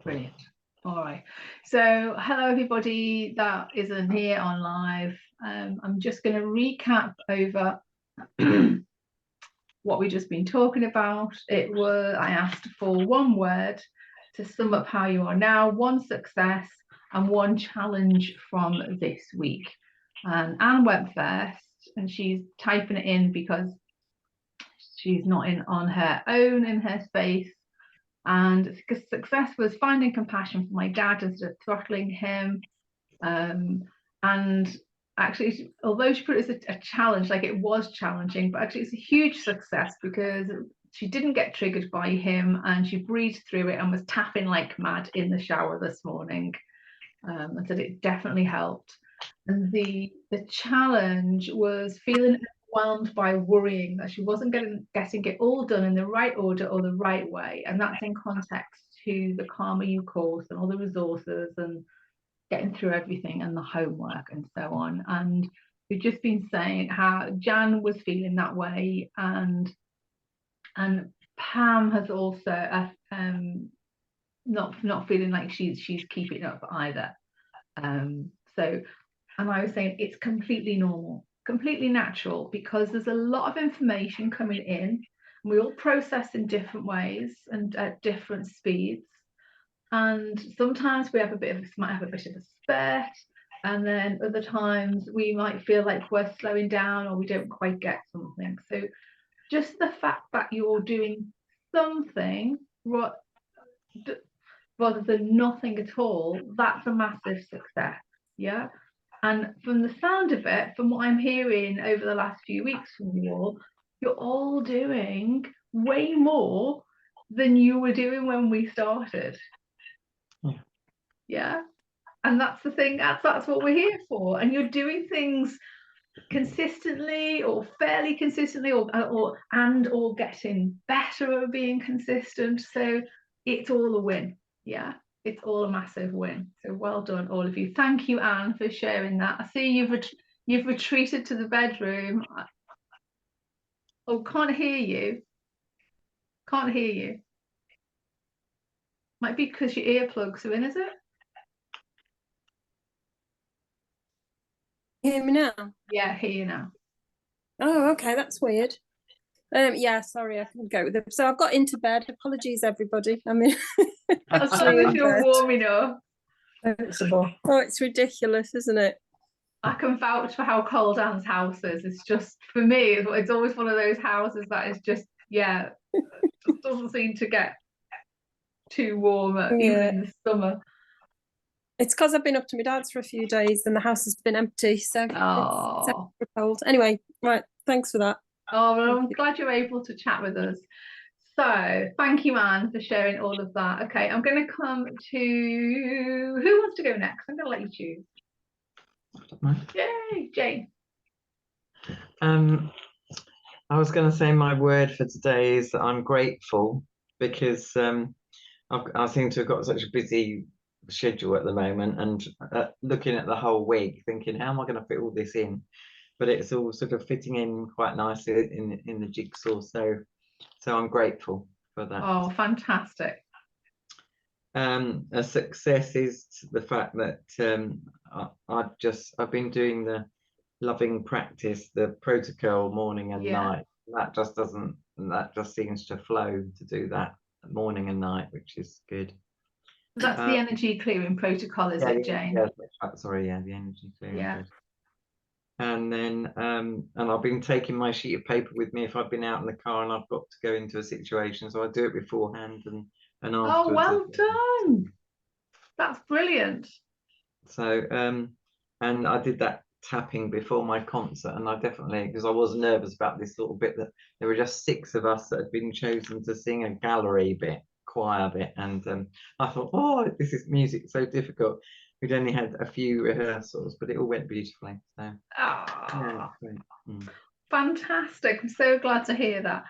Brilliant. All right. So hello everybody that isn't here on live. I'm just going to recap over what we've just been talking about. I asked for one word to sum up how you are now, one success and one challenge from this week. And Anne went first, and she's typing it in because she's not on her own in her space. And success was finding compassion for my dad instead of throttling him. And actually, although she put it as a challenge, like it was challenging, but actually it's a huge success because she didn't get triggered by him, and she breathed through it and was tapping like mad in the shower this morning. And said it definitely helped. And the challenge was feeling overwhelmed by worrying that she wasn't getting it all done in the right order or the right way. And that's in context to the Karma U course and all the resources and getting through everything and the homework and so on. And we've just been saying how Jan was feeling that way, and Pam has also not feeling like she's keeping up either. And I was saying it's completely normal, completely natural, because there's a lot of information coming in. We all process in different ways and at different speeds. And sometimes we might have a bit of a spurt, and then other times we might feel like we're slowing down or we don't quite get something. So just the fact that you're doing something rather than nothing at all, that's a massive success. Yeah. And from the sound of it, from what I'm hearing over the last few weeks from you all, you're all doing way more than you were doing when we started. Yeah. And that's the thing, that's what we're here for. And you're doing things consistently or fairly consistently or getting better at being consistent. So it's all a win. Yeah. It's all a massive win. So well done, all of you. Thank you, Anne, for sharing that. I see you've retreated to the bedroom. Oh, can't hear you. Can't hear you. Might be because your earplugs are in, is it? Hear me now? Yeah, I hear you now. Oh, okay, that's weird. Yeah, sorry, I couldn't go with it. So I've got into bed. Apologies, everybody. I mean, as long as you're warm enough. Oh, it's ridiculous, isn't it? I can vouch for how cold Anne's house is. It's just, for me, it's always one of those houses that is just, yeah, just doesn't seem to get too warm, even in the summer. It's because I've been up to my dad's for a few days and the house has been empty, so it's extra cold. Anyway, right, thanks for that. Oh, well, I'm glad you're able to chat with us. So thank you, Anne, for sharing all of that. Okay, I'm going to come to, who wants to go next? I'm going to let you choose. Yay, Jane. I was going to say my word for today is that I'm grateful, because I seem to have got such a busy schedule at the moment, and looking at the whole week thinking, how am I going to fit all this in? But it's all sort of fitting in quite nicely in the jigsaw, so I'm grateful for that. Oh, fantastic. A success is the fact that I've been doing the loving practice, the protocol morning and night. That just seems to flow to do that morning and night, which is good. That's the energy clearing protocol, is it, Jane? Sorry, the energy clearing protocol. And then and I've been taking my sheet of paper with me if I've been out in the car and I've got to go into a situation, so I do it beforehand and afterwards. Oh, well done. That's brilliant. So and I did that tapping before my concert, and I definitely, because I was nervous about this little bit, that there were just 6 of us that had been chosen to sing a gallery bit, choir bit, and I thought, oh, this is music so difficult. We'd only had a few rehearsals, but it all went beautifully. So fantastic. I'm so glad to hear that.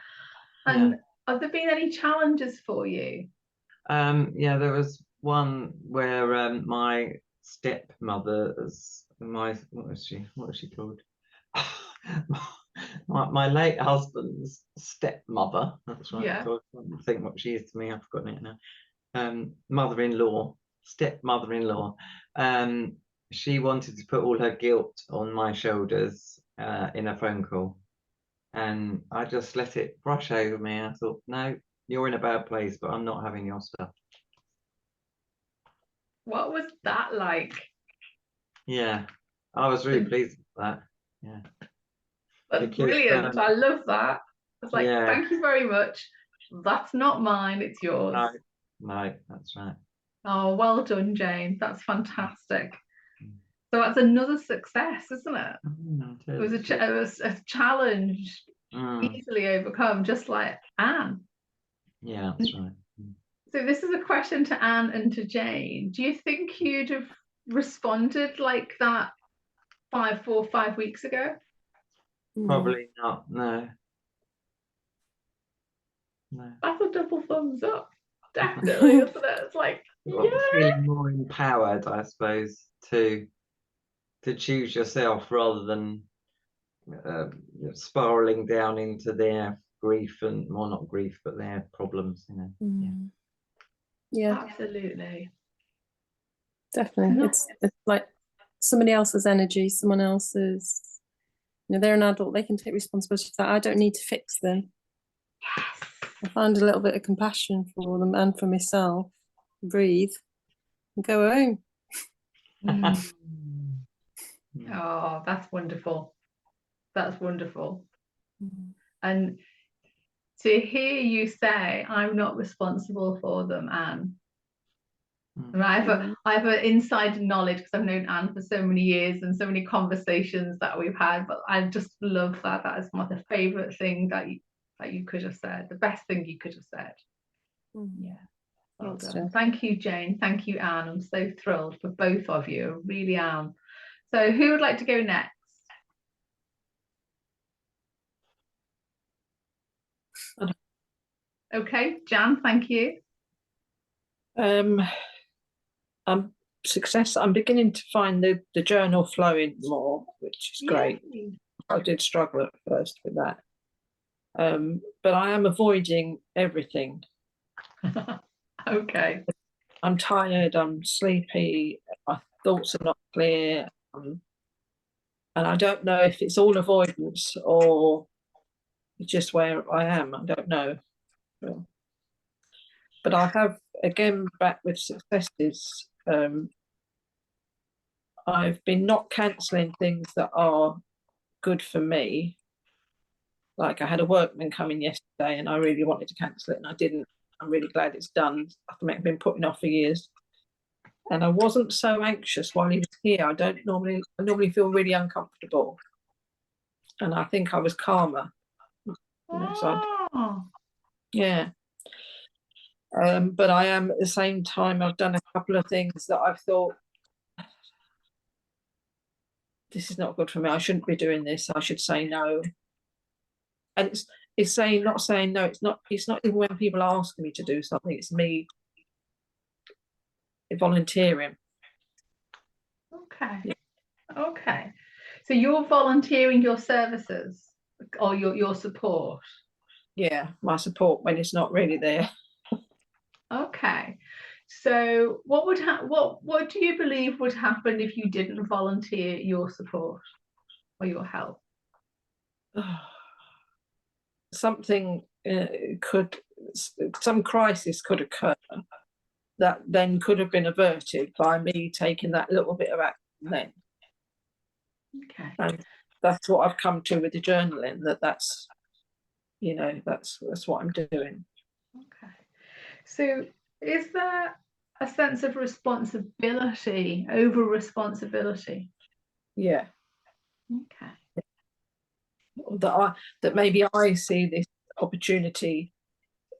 And have there been any challenges for you? There was one where my stepmother's, what was she called? my late husband's stepmother, that's right. So I can't think what she is to me, I've forgotten it now. mother-in-law, stepmother-in-law, she wanted to put all her guilt on my shoulders in a phone call, and I just let it brush over me. I thought, no, you're in a bad place, but I'm not having your stuff. What was that like? Yeah, I was really pleased with that. Yeah, that's because, brilliant. I love that. It's like, yeah. thank you very much. That's not mine, it's yours. No, that's right. Oh, well done, Jane. That's fantastic. So that's another success, isn't it? It was a challenge easily overcome, just like Anne. Yeah, that's right. So this is a question to Anne and to Jane. Do you think you'd have responded like that 4 or 5 weeks ago? Probably not. No. That's a double thumbs up. Definitely, isn't it? It's like, Well, yeah. feeling more empowered, I suppose, to choose yourself rather than spiraling down into their grief and, well, not grief, but their problems, you know. Yeah, Absolutely. Definitely. It's like somebody else's energy, someone else's, you know, they're an adult, they can take responsibility for that. I don't need to fix them. Yes. I find a little bit of compassion for them and for myself. Breathe and go home. Oh, that's wonderful. That's wonderful. And to hear you say, I'm not responsible for them, Anne. And I have an inside knowledge because I've known Anne for so many years and so many conversations that we've had, but I just love that. That is the favourite thing that you could have said, the best thing you could have said. Yeah. Well done. Thank you, Jane. Thank you, Anne. I'm so thrilled for both of you. I really am. So who would like to go next? Okay, Jan, thank you. I'm beginning to find the journal flowing more, which is great. Yay. I did struggle at first with that. But I am avoiding everything. Okay. I'm tired, I'm sleepy, my thoughts are not clear. And I don't know if it's all avoidance or just where I am. I don't know. But I have, again, back with successes. I've been not cancelling things that are good for me. Like I had a workman come in yesterday and I really wanted to cancel it and I didn't. I'm really glad it's done. I've been putting off for years. And I wasn't so anxious while he was here. I normally feel really uncomfortable. And I think I was calmer. Yeah. But I am at the same time, I've done a couple of things that I've thought, this is not good for me. I shouldn't be doing this. I should say no. And it's not saying no. It's not even when people ask me to do something. It's me volunteering. Okay. Yeah. Okay. So you're volunteering your services or your support? Yeah, my support when it's not really there. Okay. So what do you believe would happen if you didn't volunteer your support or your help? Some crisis could occur that then could have been averted by me taking that little bit of action then. Okay. And that's what I've come to with the journaling, that's what I'm doing. Okay. So is there a sense of responsibility, over responsibility? Yeah. Okay. That maybe I see this opportunity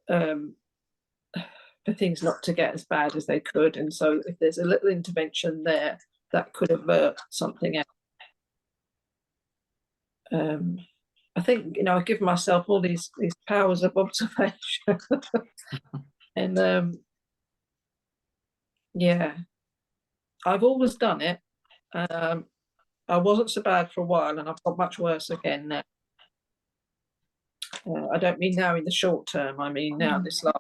for things not to get as bad as they could, and so if there's a little intervention there, that could avert something else. I think I give myself all these powers of observation, and yeah, I've always done it. I wasn't so bad for a while, and I've got much worse again now. I don't mean now in the short term. I mean now this last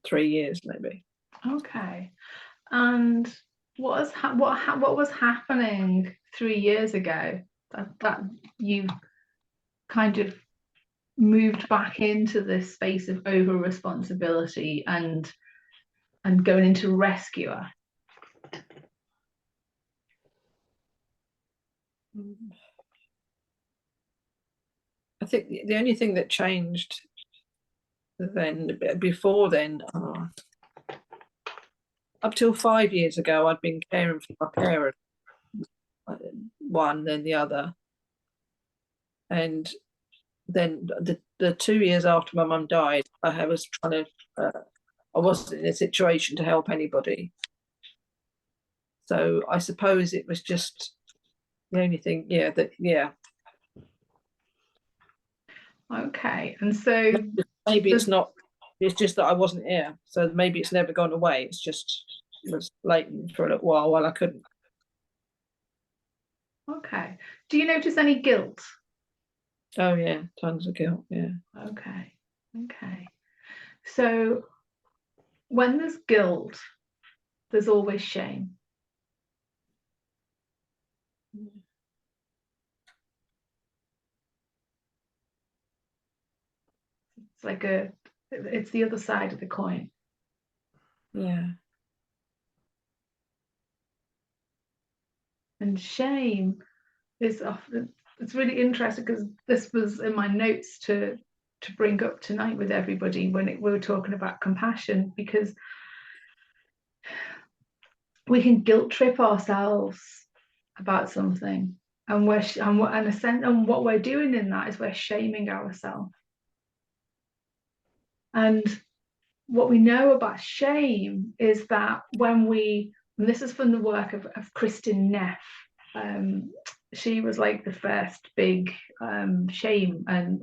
3 years maybe. Okay. And what was happening 3 years ago that you kind of moved back into this space of over responsibility and going into rescuer? I think the only thing that changed then, before then, up till 5 years ago, I'd been caring for my parents, one then the other, and then the 2 years after my mum died, I was trying to, I wasn't in a situation to help anybody. So I suppose it was just the only thing, yeah. Okay, and so Maybe it's not, it's just that I wasn't here. So maybe it's never gone away. It's just, it was latent for a little while I couldn't. Okay. Do you notice any guilt? Oh yeah, tons of guilt, yeah. Okay. Okay. So when there's guilt, there's always shame. It's like it's the other side of the coin. Yeah. And shame is often, it's really interesting because this was in my notes to bring up tonight with everybody when we were talking about compassion, because we can guilt trip ourselves about something, and what we're doing in that is we're shaming ourselves. And what we know about shame is that and this is from the work of Kristin Neff. She was like the first big shame and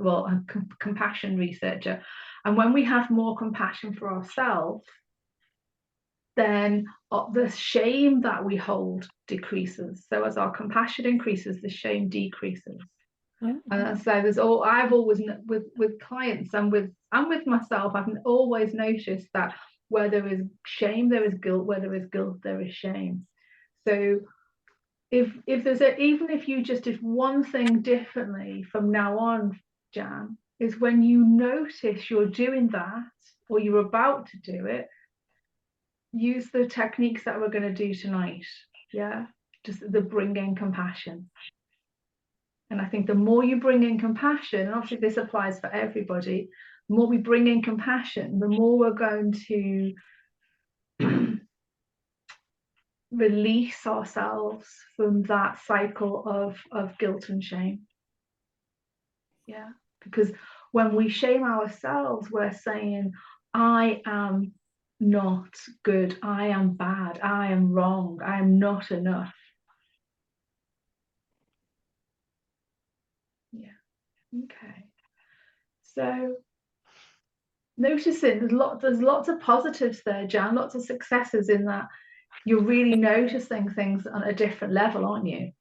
compassion researcher. And when we have more compassion for ourselves, then the shame that we hold decreases. So as our compassion increases, the shame decreases. And so I've always, with clients and with myself, I've always noticed that where there is shame, there is guilt. Where there is guilt, there is shame. So if there's even if you just did one thing differently from now on, Jan, is when you notice you're doing that or you're about to do it, use the techniques that we're going to do tonight. Yeah, just the bring in compassion. And I think the more you bring in compassion, and obviously this applies for everybody, the more we bring in compassion, the more we're going to release ourselves from that cycle of guilt and shame. Yeah, because when we shame ourselves, we're saying, I am not good, I am bad, I am wrong, I am not enough. Yeah, okay. So noticing there's lots of positives there, Jan, lots of successes in that. You're really noticing things on a different level, aren't you?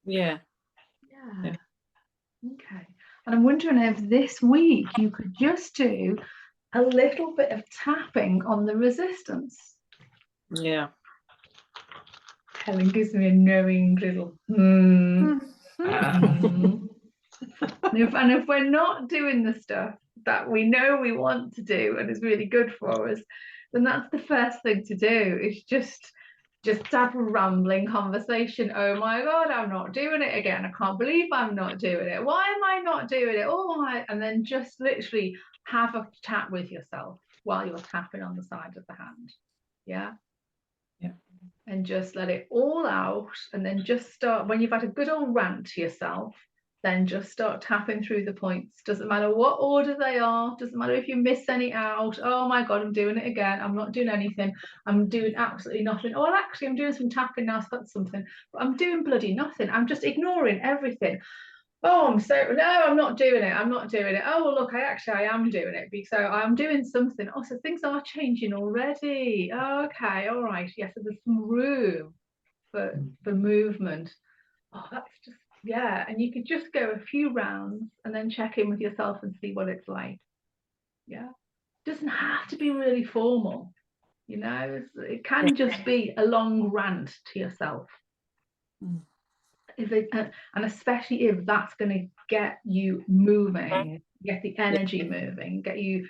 Yeah. Okay. And I'm wondering if this week you could just do a little bit of tapping on the resistance. Yeah. Helen gives me a knowing little And if we're not doing the stuff that we know we want to do and is really good for us, then that's the first thing to do, is just have a rambling conversation. Oh my God, I'm not doing it again. I can't believe I'm not doing it. Why am I not doing it? Oh my, and then just literally have a chat with yourself while you're tapping on the side of the hand. Yeah. Yeah. And just let it all out, and then just start, when you've had a good old rant to yourself, then just start tapping through the points. Doesn't matter what order they are, doesn't matter if you miss any out. Oh my God, I'm doing it again. I'm not doing anything. I'm doing absolutely nothing. Oh, well, actually, I'm doing some tapping now, so that's something. But I'm doing bloody nothing. I'm just ignoring everything. Oh, no, I'm not doing it. I'm not doing it. Oh, well, look, I am doing it. So I'm doing something. Oh, so things are changing already. Oh, okay, all right. Yes, so there's some room for movement. Oh, that's just, yeah. And you could just go a few rounds and then check in with yourself and see what it's like. Yeah. doesn't have to be really formal, it can just be a long rant to yourself. And especially if that's going to get you moving, get the energy moving, get you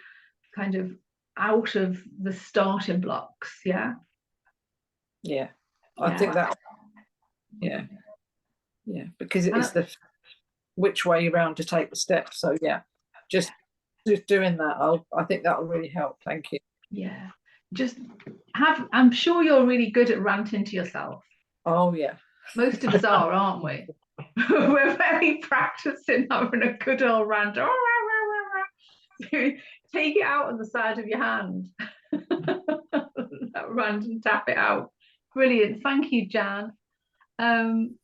kind of out of the starting blocks. I think that because it's the which way around to take the steps. So just doing that, I think that'll really help. Thank you. I'm sure you're really good at ranting to yourself. Oh yeah, most of us are, aren't we? We're very practiced in having a good old rant. Take it out on the side of your hand. That rant and tap it out. Brilliant. Thank you, Jan. Helen.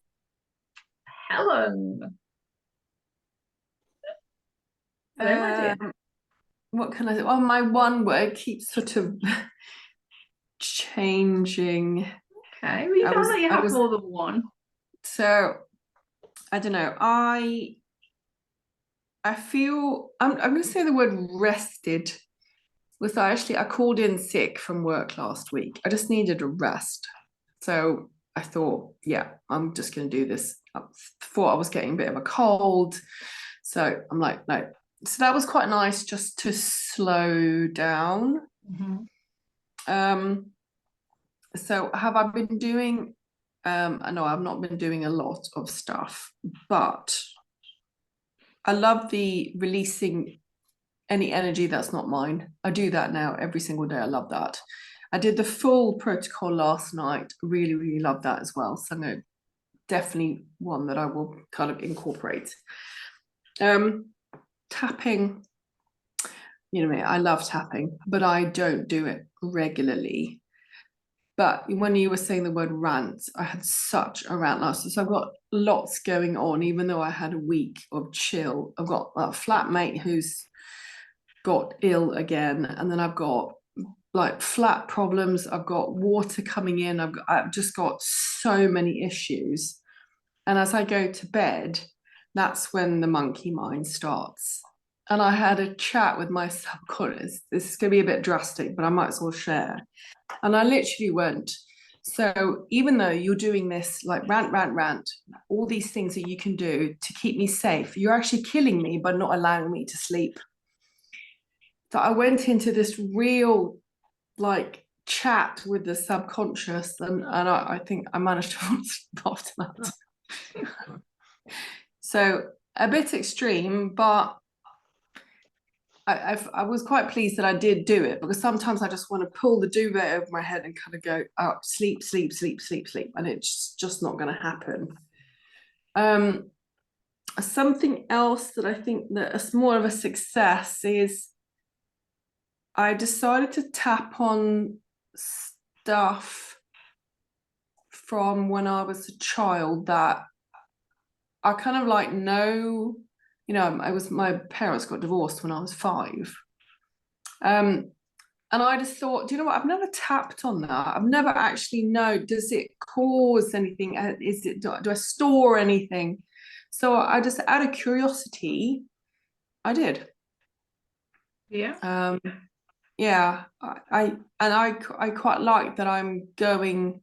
What can I say? Well, my one word keeps sort of changing. Okay, well, you know that you have more than one. So I don't know. I feel I'm going to say the word rested. I called in sick from work last week. I just needed a rest. So I thought, I'm just going to do this. I thought I was getting a bit of a cold. So I'm like, no. So that was quite nice just to slow down. So have I been doing, I know I've not been doing a lot of stuff, but I love the releasing any energy that's not mine. I do that now every single day. I love that. I did the full protocol last night. Really, really love that as well. So no, definitely one that I will kind of incorporate. Tapping, I love tapping, but I don't do it regularly. But when you were saying the word rant, I had such a rant last week. So I've got lots going on, even though I had a week of chill. I've got a flatmate who's got ill again, and then I've got like flat problems. I've got water coming in. I've just got so many issues. And as I go to bed, that's when the monkey mind starts. And I had a chat with my subconscious. This is going to be a bit drastic, but I might as well share. And I literally went, so even though you're doing this like rant, all these things that you can do to keep me safe, you're actually killing me by not allowing me to sleep. So I went into this real like chat with the subconscious, and I think I managed to fall asleep after that. So a bit extreme, but I was quite pleased that I did do it, because sometimes I just want to pull the duvet over my head and kind of go, oh, sleep, and it's just not going to happen. Something else that I think that is more of a success is I decided to tap on stuff from when I was a child that I kind of like know. My parents got divorced when I was 5. And I just thought, do you know what? I've never tapped on that. I've never actually known, does it cause anything? Do I store anything? So I just, out of curiosity, I did. Yeah. I quite like that I'm going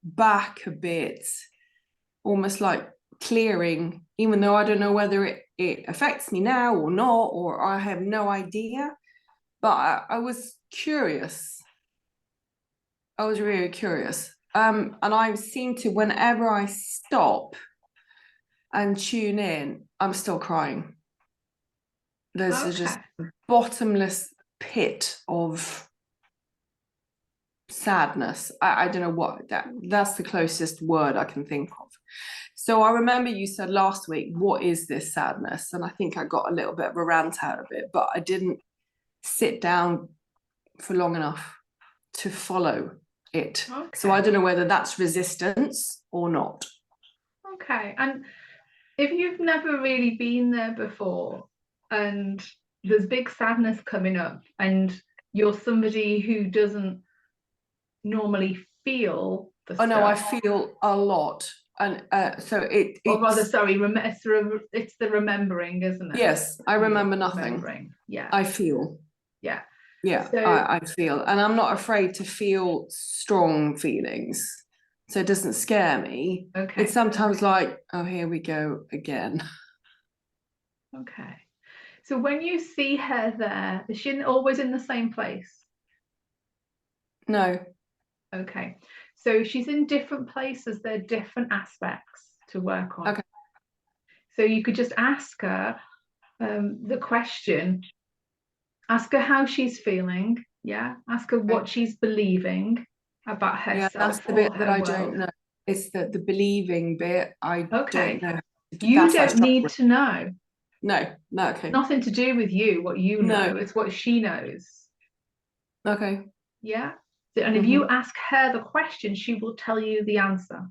back a bit, almost like clearing, even though I don't know whether it affects me now or not, or I have no idea. But I was curious. I was really curious. And I seem to, whenever I stop and tune in, I'm still crying. There's just a bottomless pit of sadness. I don't know what that's the closest word I can think of. So I remember you said last week, what is this sadness? And I think I got a little bit of a rant out of it, but I didn't sit down for long enough to follow it. Okay. So I don't know whether that's resistance or not. Okay. And if you've never really been there before, and there's big sadness coming up, and you're somebody who doesn't normally feel the stuff. No, I feel a lot. And so it's it's the remembering, isn't it? Yes, I remember nothing. Yeah, I feel. Yeah. Yeah, So- I feel, and I'm not afraid to feel strong feelings. So it doesn't scare me. Okay. It's sometimes like, oh, here we go again. Okay. So when you see her there, is she always in the same place? No. Okay. So she's in different places. There are different aspects to work on. Okay. So you could just ask her the question, ask her how she's feeling. Yeah. Ask her what she's believing about Yeah, herself. that's the or bit that her I world. don't know. It's the believing bit. I Okay. don't know. You That's what I don't struggle need with. to know. No, okay. Nothing to do with you, what you No. know. It's what she knows. Okay. Yeah. And if you ask her the question, she will tell you the answer.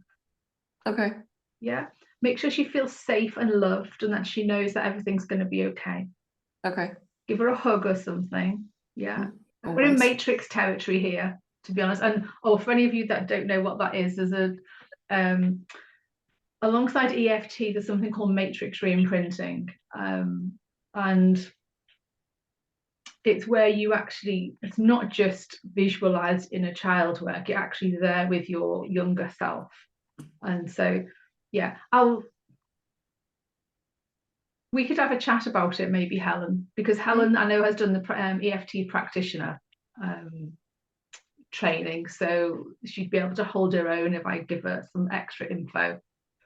Okay. Yeah. Make sure she feels safe and loved and that she knows that everything's going to be okay. Okay. Give her a hug or something. Yeah. We're in Always. matrix territory here, to be honest. And for any of you that don't know what that is, there's a alongside EFT, there's something called matrix re-imprinting. And it's where you actually, it's not just visualized in a child work, you're actually there with your younger self. And so, yeah, we could have a chat about it, maybe, Helen, because Helen, I know, has done the EFT practitioner training, so she'd be able to hold her own if I give her some extra info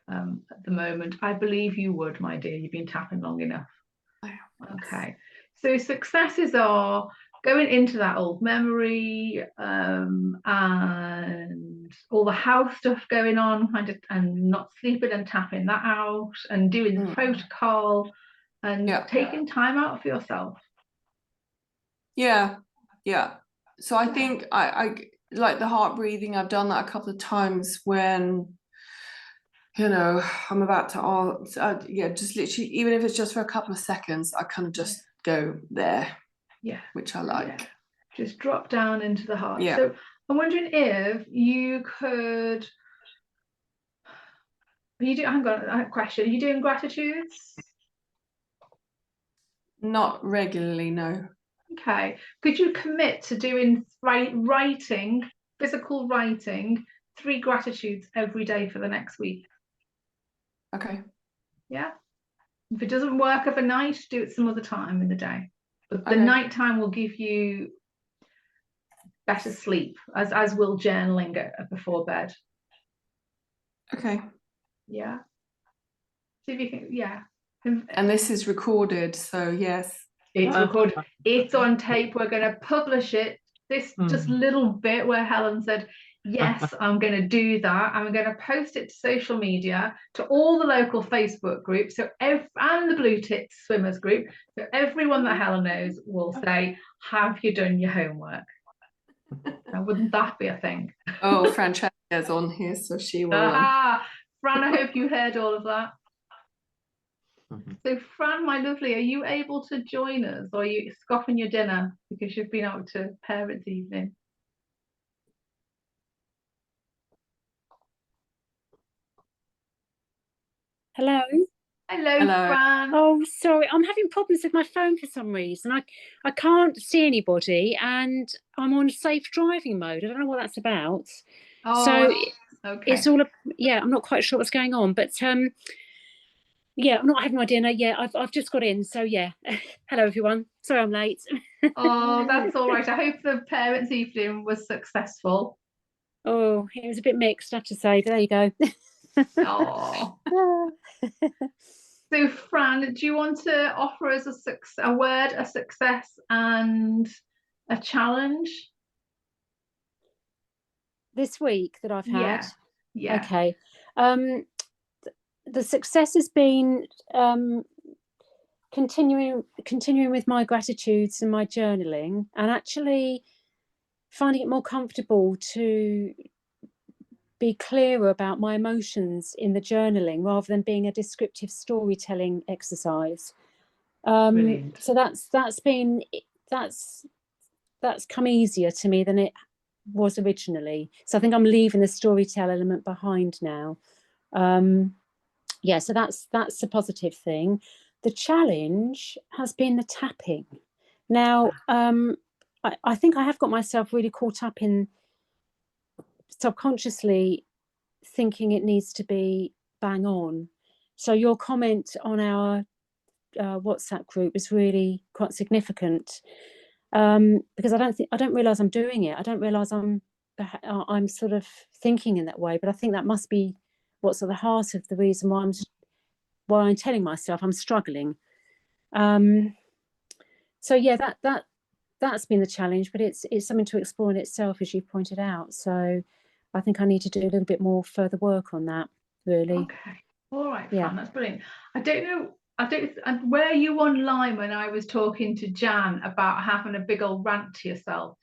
at the moment. I believe you would, my dear. You've been tapping long enough. Okay, so successes are going into that old memory and all the house stuff going on, and not sleeping and tapping that out and doing the protocol and taking time out for yourself. Yeah. So I think I like the heart breathing. I've done that a couple of times when, you know, I'm about to answer. Yeah, just literally, even if it's just for a couple of seconds, I kind of just go there. Yeah, which I like. Yeah. Just drop down into the heart. Yeah. So I'm wondering if you could. Hang on, I have a question. Are you doing gratitudes? Not regularly, no. Okay. Could you commit to doing writing, physical writing, 3 gratitudes every day for the next week? Okay. Yeah. If it doesn't work overnight, do it some other time in the day. But the Okay. night time will give you better sleep, as will journaling before bed. Okay. Yeah. See if you can, yeah. And this is recorded, so yes. It's recorded. It's on tape. We're going to publish it. This just little bit where Helen said, yes, I'm going to do that. I'm going to post it to social media, to all the local Facebook groups, and the Blue Tits Swimmers group. So everyone that Helen knows will say, have you done your homework? Now, wouldn't that be a thing? Oh, Francesca's on here, so she will. Fran, I hope you heard all of that. So, Fran, my lovely, are you able to join us, or are you scoffing your dinner because you've been out to parents' evening? Hello. Hello, Fran. Oh, sorry, I'm having problems with my phone for some reason. I can't see anybody, and I'm on safe driving mode. I don't know what that's about. Oh, so okay. it's all yeah. I'm not quite sure what's going on, but yeah, I'm not having my dinner. Yeah, I've just got in, so yeah. Hello, everyone. Sorry, I'm late. Oh, that's all right. I hope the parents' evening was successful. Oh, it was a bit mixed, I have to say. But there you go. Oh. So, Fran, do you want to offer us a word, a success, and a challenge this week that I've had? Yeah. Okay. The success has been continuing with my gratitudes and my journaling, and actually finding it more comfortable to be clearer about my emotions in the journaling rather than being a descriptive storytelling exercise. So that's come easier to me than it was originally. So I think I'm leaving the storytell element behind now. Yeah, so that's a positive thing. The challenge has been the tapping. Now, I think I have got myself really caught up in subconsciously thinking it needs to be bang on. So your comment on our WhatsApp group is really quite significant, because I don't realize I'm doing it. I don't realize I'm sort of thinking in that way, but I think that must be what's at the heart of the reason why I'm telling myself I'm struggling. So yeah, that's been the challenge, but it's something to explore in itself, as you pointed out. So I think I need to do a little bit more further work on that, really. Okay, all right, Yeah. Fran, that's brilliant. I don't know, were you online when I was talking to Jan about having a big old rant to yourself?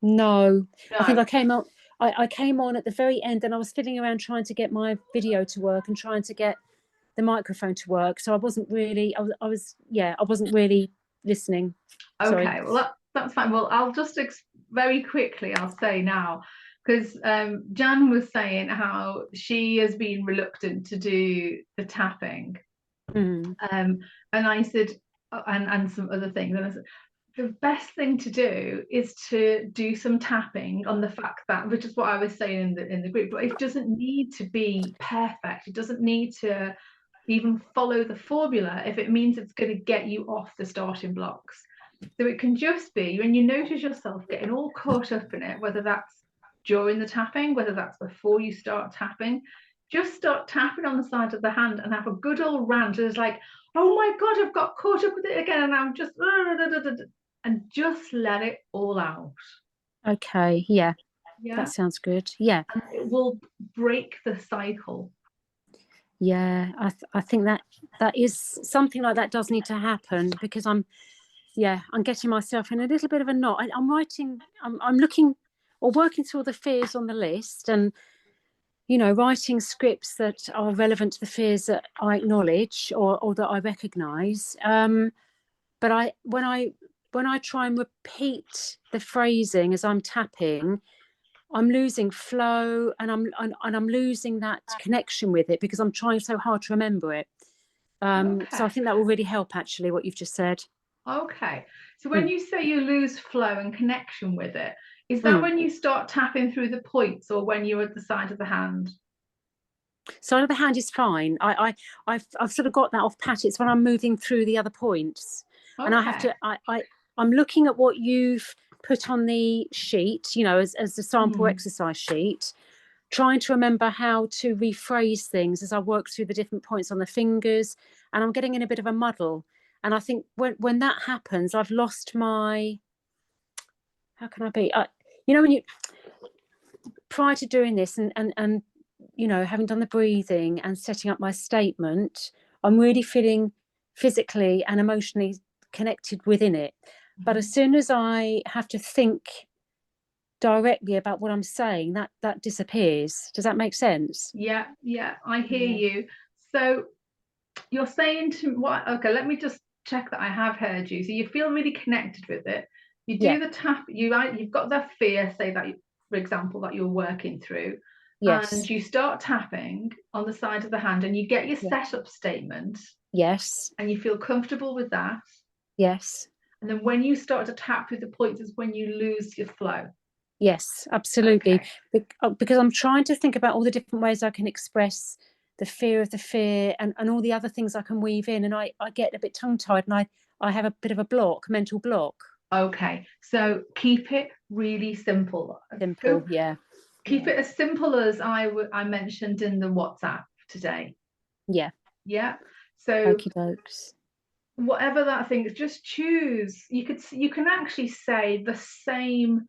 No, I think No. I came on. I came on at the very end, and I was fiddling around trying to get my video to work and trying to get the microphone to work. So I wasn't really. I wasn't really listening. Sorry. Okay, well that's fine. Well, I'll just very quickly I'll say now, because Jan was saying how she has been reluctant to do the tapping, Mm. and I said, and some other things, and I said, the best thing to do is to do some tapping on the fact that, which is what I was saying in the group, but it doesn't need to be perfect. It doesn't need to even follow the formula if it means it's going to get you off the starting blocks. So it can just be when you notice yourself getting all caught up in it, whether that's during the tapping, whether that's before you start tapping, just start tapping on the side of the hand and have a good old rant. It's like, oh my God, I've got caught up with it again, and I'm just, and just let it all out. Okay. Yeah. Yeah. That sounds good. Yeah. And it will break the cycle. Yeah. I think that is something like that does need to happen, because I'm getting myself in a little bit of a knot. I'm looking or working through all the fears on the list, and writing scripts that are relevant to the fears that I acknowledge or that I recognize. But when I try and repeat the phrasing as I'm tapping, I'm losing flow, and I'm losing that connection with it, because I'm trying so hard to remember it. So I think that will really help, actually, what you've just said. Okay. So when you say you lose flow and connection with it, is that when you start tapping through the points, or when you're at the side of the hand? Side of the hand is fine. I've sort of got that off pat. It's when I'm moving through the other points, and I have to. I'm looking at what you've put on the sheet, as the sample exercise sheet, trying to remember how to rephrase things as I work through the different points on the fingers, and I'm getting in a bit of a muddle. And I think when that happens, I've lost my. How can I be? When you prior to doing this and having done the breathing and setting up my statement, I'm really feeling physically and emotionally connected within it. But as soon as I have to think directly about what I'm saying, that disappears. Does that make sense? Yeah, I hear you. So you're saying to what? Okay, let me just check that I have heard you. So you feel really connected with it. You do the tap. You've got that fear, say that, for example, that you're working through. Yes. And you start tapping on the side of the hand, and you get your setup statement. Yes. And you feel comfortable with that. Yes. And then when you start to tap through the points is when you lose your flow. Yes, absolutely. Okay. Because I'm trying to think about all the different ways I can express the fear of the fear and all the other things I can weave in. And I get a bit tongue-tied, and I have a bit of a mental block. Okay, so keep it really simple. Simple, yeah. Keep it as simple as I mentioned in the WhatsApp today. Yeah. Yeah. So okie dokes. Whatever that thing is, just choose. You can actually say the same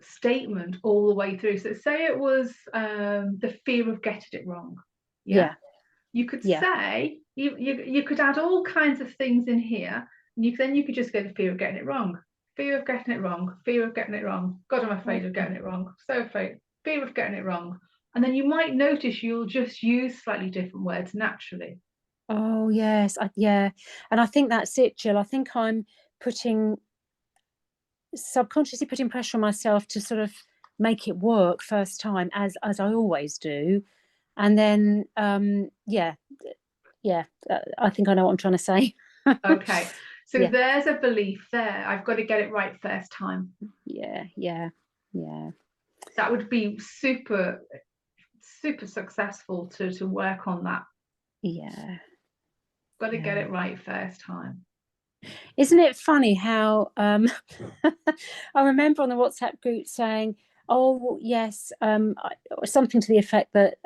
statement all the way through. So say it was the fear of getting it wrong. Yeah. You could say you could add all kinds of things in here, and then you could just go the fear of getting it wrong. Fear of getting it wrong. Fear of getting it wrong. God, I'm afraid of getting it wrong. So afraid. Fear of getting it wrong. And then you might notice you'll just use slightly different words naturally. Oh yes, and I think that's it, Jill. I think I'm subconsciously putting pressure on myself to sort of make it work first time, as I always do, and then I think I know what I'm trying to say. Okay, So Yeah. there's a belief there. I've got to get it right first time. Yeah, yeah, yeah. That would be super, super successful to work on that. Yeah. Got to get Yeah. it right first time. Isn't it funny how I remember on the WhatsApp group saying, oh yes, something to the effect that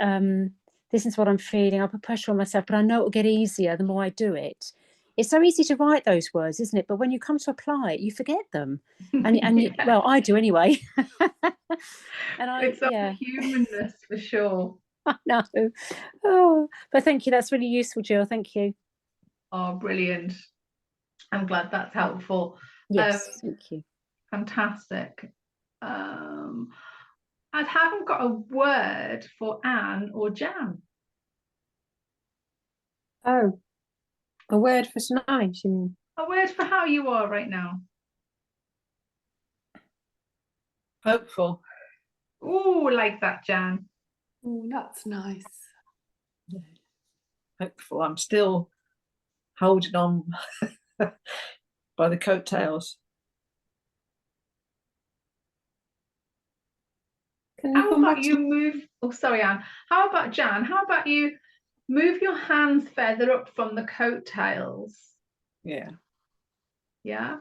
this is what I'm feeling, I'll put pressure on myself, but I know it'll get easier the more I do it. It's so easy to write those words, isn't it? But when you come to apply it, you forget them. And Yeah. well, I do anyway. And It's our humanness for sure. I know. Oh, but thank you. That's really useful, Jill. Thank you. Oh, brilliant. I'm glad that's helpful. Yes, thank you. Fantastic. I haven't got a word for Anne or Jan. Oh, a word for tonight, you mean? A word for how you are right now. Hopeful. Oh, like that, Jan. Oh, that's nice. Hopeful. I'm still holding on by the coattails. Can you How come about back you to move? Oh, sorry, Anne. How about Jan? How about you move your hands further up from the coattails? Yeah. Yeah.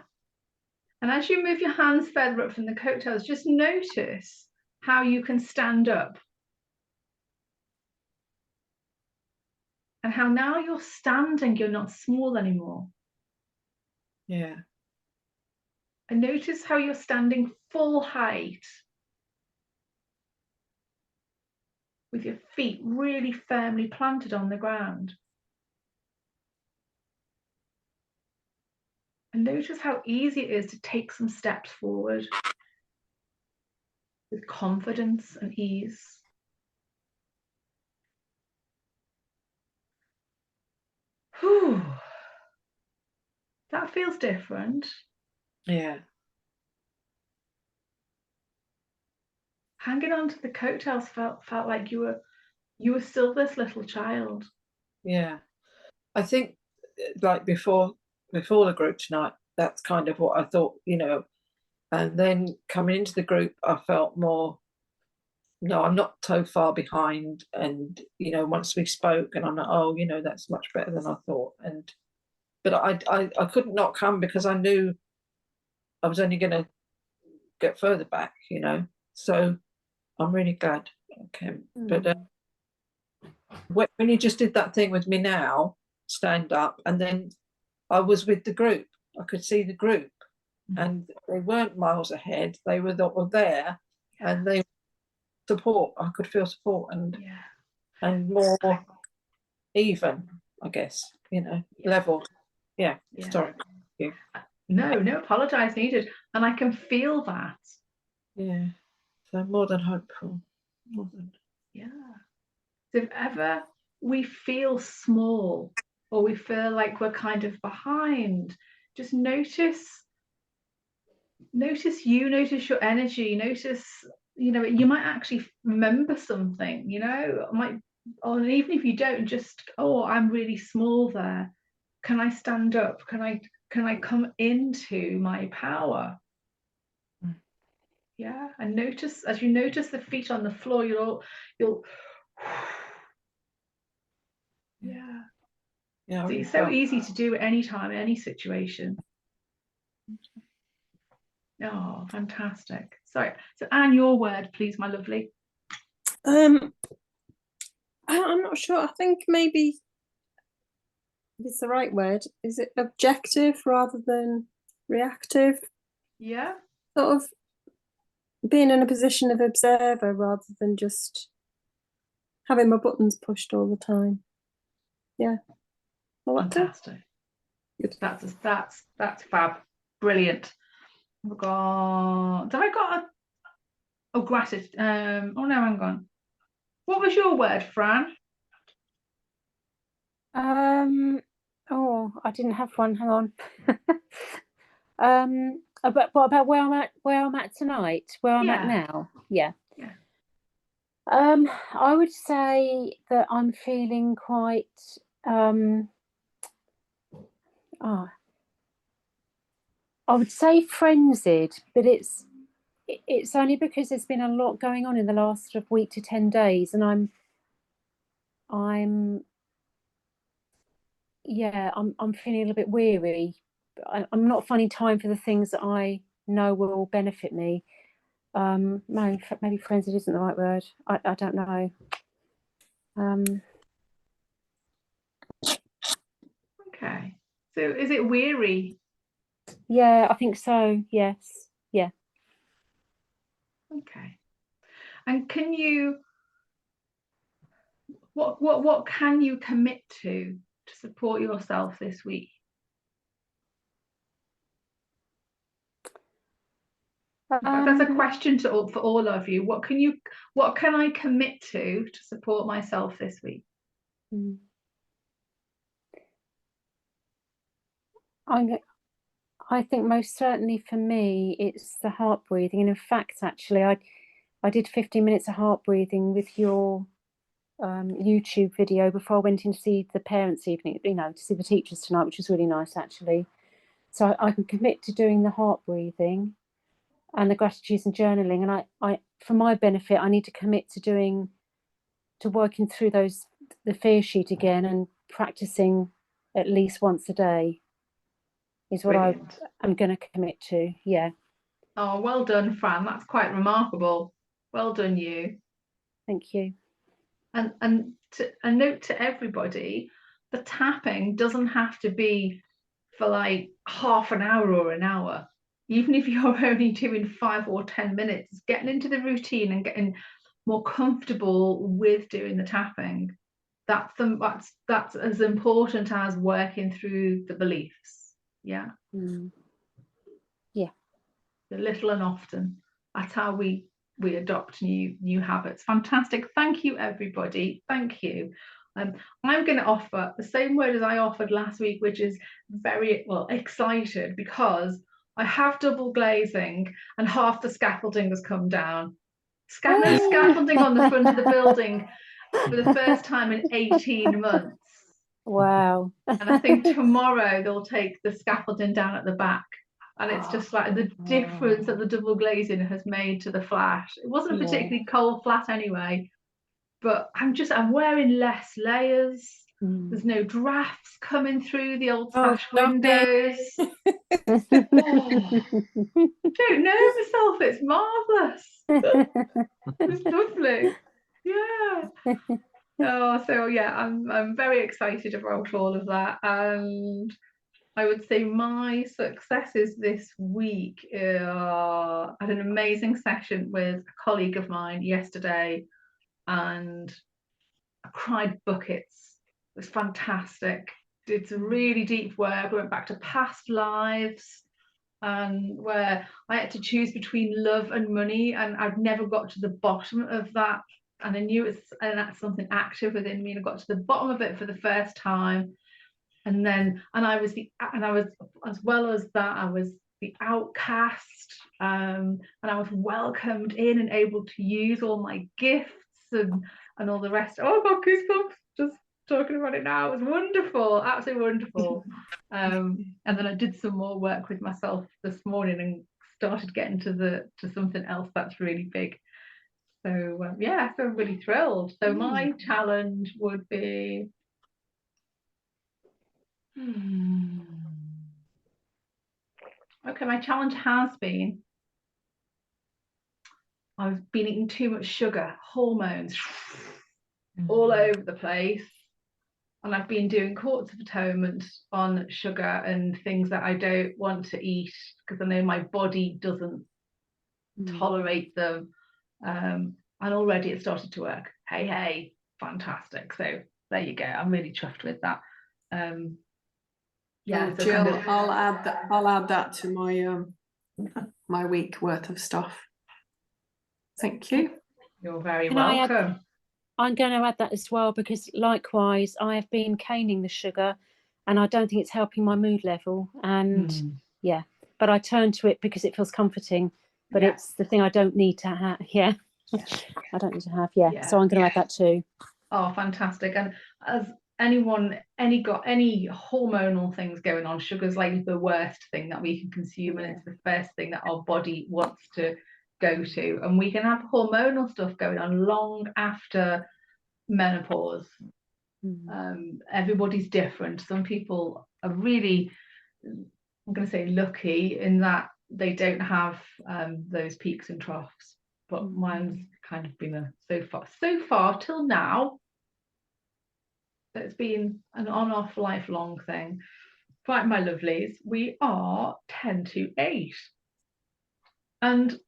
And as you move your hands further up from the coattails, just notice how you can stand up. And how now you're standing, you're not small anymore. Yeah. And notice how you're standing full height with your feet really firmly planted on the ground. And notice how easy it is to take some steps forward with confidence and ease. Whew. That feels different. Yeah. Hanging on to the coattails felt like you were still this little child. Yeah. I think like before the group tonight, that's kind of what I thought, and then coming into the group, I felt more, no, I'm not so far behind. And, once we spoke and I'm like, oh, that's much better than I thought. But I couldn't not come because I knew I was only going to get further back, so I'm really glad I came. But when you just did that thing with me now, stand up, and then I was with the group, I could see the group, and they weren't miles ahead, they were there, and they support, I could feel support and more even, I guess, level. Yeah. Sorry. No apologize needed. And I can feel that. Yeah. So more than hopeful. Yeah. So if ever we feel small or we feel like we're kind of behind, just notice your energy, notice, you might actually remember something, or even if you don't, just, oh, I'm really small there. Can I stand up? Can I come into my power? Yeah. And as you notice the feet on the floor, you'll yeah. Yeah. It's so easy to do at any time, any situation. Oh, fantastic. Sorry. So Anne, your word, please, my lovely. I'm not sure. I think maybe it's the right word. Is it objective rather than reactive? Yeah. Sort of being in a position of observer rather than just having my buttons pushed all the time. Yeah. Fantastic. That's fab. Brilliant. Did I got gratitude? Oh no, hang on. What was your word, Fran? Oh, I didn't have one. Hang on. About where I'm at tonight, where I'm at now. Yeah. I would say that I'm feeling quite I would say frenzied, but it's only because there's been a lot going on in the last sort of week to 10 days, and I'm feeling a little bit weary. I'm not finding time for the things that I know will benefit me. Maybe frenzied isn't the right word. I don't know. Okay. So is it weary? Yeah, I think so. Yes. Yeah. Okay. And can you, what can you commit to support yourself this week? That's a question for all of you. What can I commit to support myself this week? I think most certainly for me, it's the heart breathing. And in fact, actually, I did 15 minutes of heart breathing with your YouTube video before I went in to see the parents' evening, to see the teachers tonight, which was really nice, actually. So I can commit to doing the heart breathing and the gratitudes and journaling. And I for my benefit, I need to commit to working through the fear sheet again and practicing at least once a day is what I'm going to commit to. Yeah. Oh, well done, Fran. That's quite remarkable. Well done, you. Thank you. And a note to everybody, the tapping doesn't have to be for like half an hour or an hour. Even if you're only doing 5 or 10 minutes, getting into the routine and getting more comfortable with doing the tapping, that's as important as working through the beliefs. Yeah. Yeah. The little and often. That's how we adopt new habits. Fantastic. Thank you, everybody. Thank you. I'm going to offer the same word as I offered last week, which is very excited, because I have double glazing and half the scaffolding has come down. Scaffolding on the front of the building for the first time in 18 months. Wow. And I think tomorrow they'll take the scaffolding down at the back. And it's just like the difference that the double glazing has made to the flat. It wasn't a particularly cold flat anyway, but I'm wearing less layers. There's no drafts coming through the old sash windows. Don't know myself, it's marvellous. It's lovely. Yeah. Oh, so yeah, I'm very excited about all of that. And I would say my successes this week I had an amazing session with a colleague of mine yesterday, and I cried buckets. It was fantastic. Did some really deep work. I went back to past lives, and where I had to choose between love and money, and I'd never got to the bottom of that. And I knew that's something active within me, and I got to the bottom of it for the first time. And I was as well as that, I was the outcast, and I was welcomed in and able to use all my gifts and all the rest. Oh, I've got goosebumps just talking about it now. It was wonderful, absolutely wonderful. And then I did some more work with myself this morning and started getting to something else that's really big. So yeah, so I'm really thrilled. So my challenge would be okay, my challenge has been I've been eating too much sugar, hormones all over the place, and I've been doing courts of atonement on sugar and things that I don't want to eat because I know my body doesn't tolerate them, and already it started to work. Hey, fantastic. So there you go, I'm really chuffed with that. Yeah, so Jill, I'll add that to my my week worth of stuff. Thank you. You're very welcome. I'm going to add that as well, because likewise I have been caning the sugar and I don't think it's helping my mood level, and yeah, but I turn to it because it feels comforting, but it's the thing I don't need to have. I don't need to have. So I'm going to add that too. Oh, fantastic. And got any hormonal things going on, sugar's like the worst thing that we can consume, and it's the first thing that our body wants to go to. And we can have hormonal stuff going on long after menopause. Everybody's different. Some people are really, I'm going to say, lucky in that they don't have those peaks and troughs, but mine's kind of been so far till now, it's been an on-off lifelong thing. Right, my lovelies, we are 10 to 8, and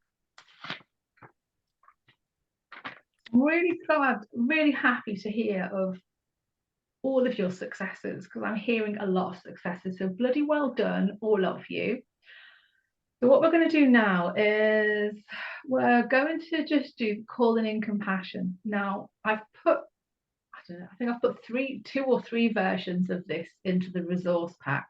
I'm really glad, really happy to hear of all of your successes, because I'm hearing a lot of successes, so bloody well done, all of you. So what we're going to do now is we're going to just do calling in compassion. Now, I've put, I don't know, I think I've put 2 or 3 versions of this into the resource pack.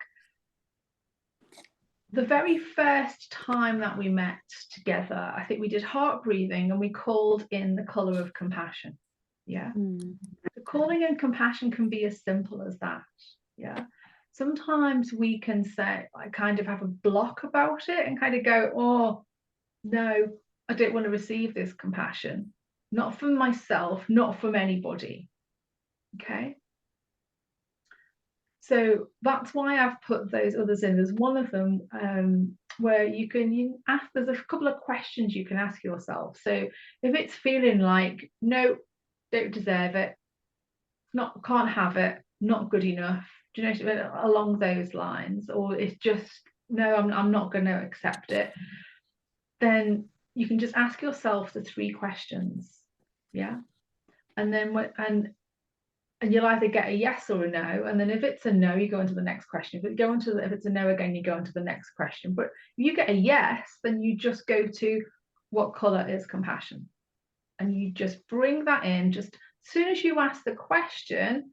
The very first time that we met together, I think we did heart breathing and we called in the colour of compassion. Yeah. The calling in compassion can be as simple as that. Yeah. Sometimes we can say, I kind of have a block about it and kind of go, oh, no, I don't want to receive this compassion. Not from myself, not from anybody. Okay. So that's why I've put those others in. There's one of them where you ask, there's a couple of questions you can ask yourself. So if it's feeling like, no, don't deserve it, can't have it, not good enough, do you know, along those lines, or it's just, no, I'm not going to accept it, then you can just ask yourself the 3 questions. Yeah. And then and you'll either get a yes or a no, and then if it's a no, you go on to the next question. If it's a no again, you go on to the next question. But if you get a yes, then you just go to what colour is compassion, and you just bring that in. Just as soon as you ask the question,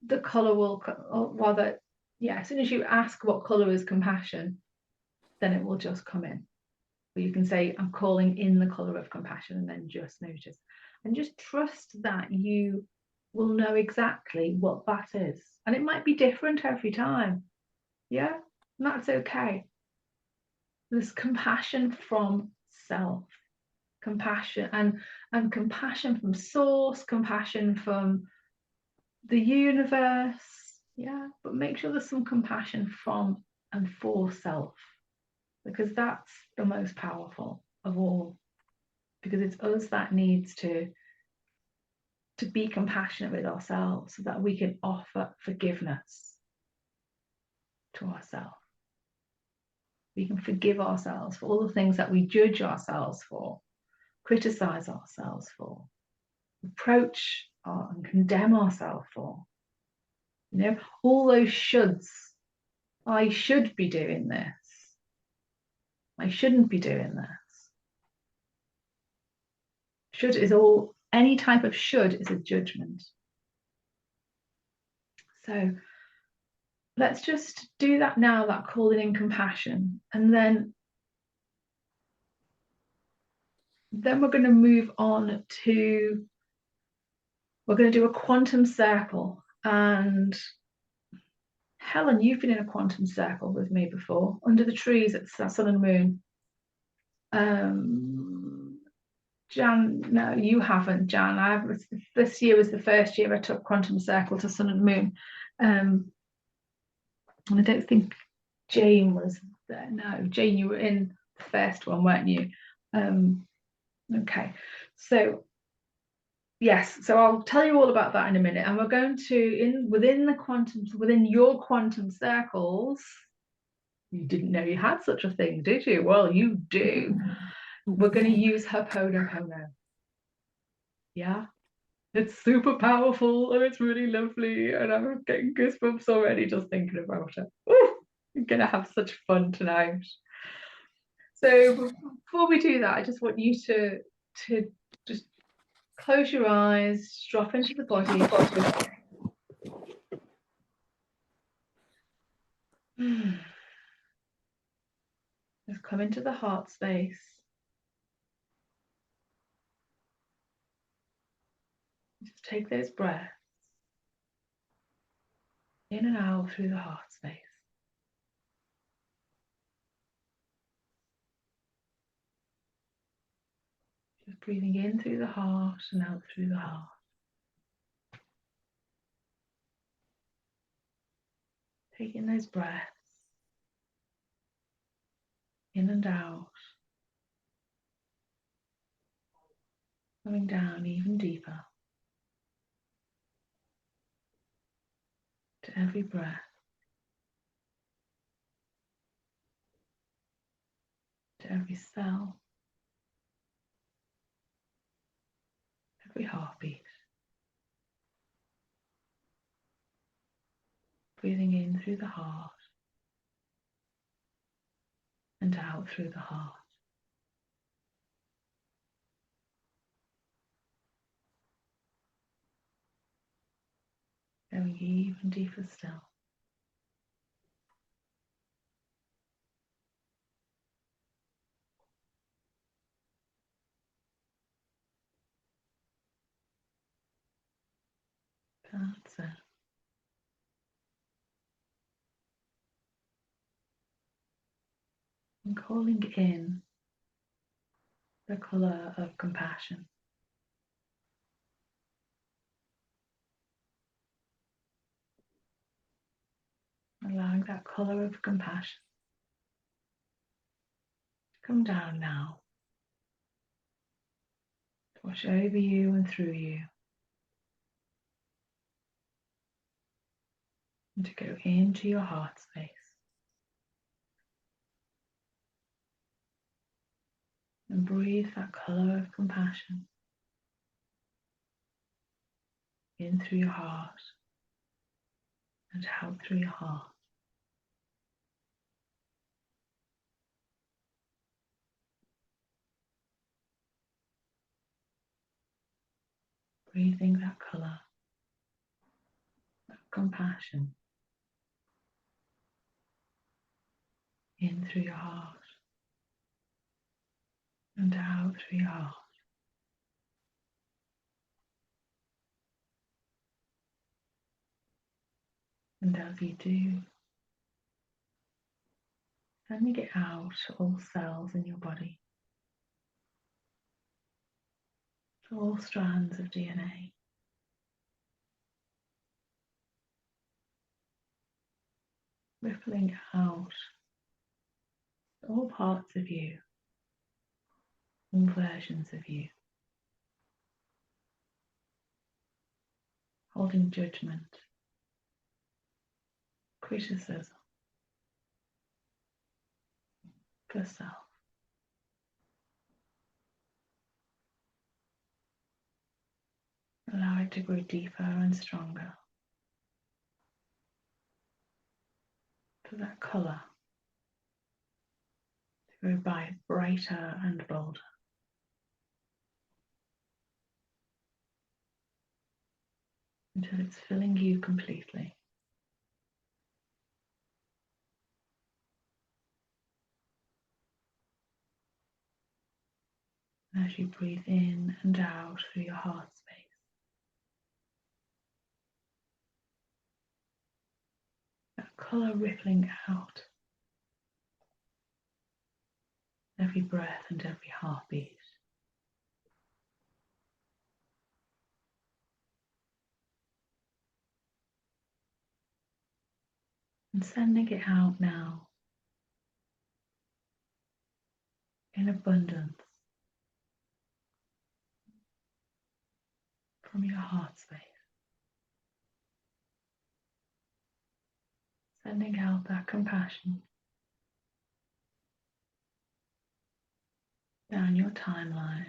the colour will, or rather, yeah, as soon as you ask what colour is compassion, then it will just come in. Or you can say, I'm calling in the colour of compassion, and then just notice and just trust that you will know exactly what that is. And it might be different every time. Yeah, and that's okay. There's compassion from self, compassion and compassion from source, compassion from the universe. Yeah, but make sure there's some compassion from and for self, because that's the most powerful of all, because it's us that needs to be compassionate with ourselves so that we can offer forgiveness to ourselves. We can forgive ourselves for all the things that we judge ourselves for, criticize ourselves for, reproach and condemn ourselves for. You know, all those shoulds. I should be doing this. I shouldn't be doing this. Should is all, any type of should is a judgment. So let's just do that now, that calling in compassion. And then we're going to move on to, we're going to do a quantum circle. And Helen, you've been in a quantum circle with me before, under the trees at Sun and Moon. Jan, no, you haven't, Jan. This year was the first year I took quantum circle to Sun and Moon. And I don't think Jane was there. No, Jane, you were in the first one, weren't you? Okay, so yes, so I'll tell you all about that in a minute. And we're going to, within your quantum circles, you didn't know you had such a thing, did you? Well, you do. We're going to use Ho'oponopono. Yeah, it's super powerful and it's really lovely, and I'm getting goosebumps already just thinking about it. Ooh, I'm going to have such fun tonight. So before we do that, I just want you to just close your eyes, drop into the body. Just come into the heart space. Just take those breaths. In and out through the heart space. Just breathing in through the heart and out through the heart. Taking those breaths in and out, coming down even deeper to every breath, to every cell, every heartbeat. Breathing in through the heart and out through the heart. Going even deeper still. That's it. And calling in the colour of compassion. Allowing that colour of compassion to come down now, to wash over you and through you, and to go into your heart space. And breathe that colour of compassion in through your heart and out through your heart. Breathing that colour of compassion in through your heart and out through your heart. And as you do, sending it out to all cells in your body, to all strands of DNA. Rippling out to all parts of you, all versions of you, holding judgment, criticism for self. Allow it to grow deeper and stronger. For that colour to grow brighter and bolder. Until it's filling you completely. As you breathe in and out through your heart space, that colour rippling out every breath and every heartbeat. And sending it out now in abundance from your heart space. Sending out that compassion down your timeline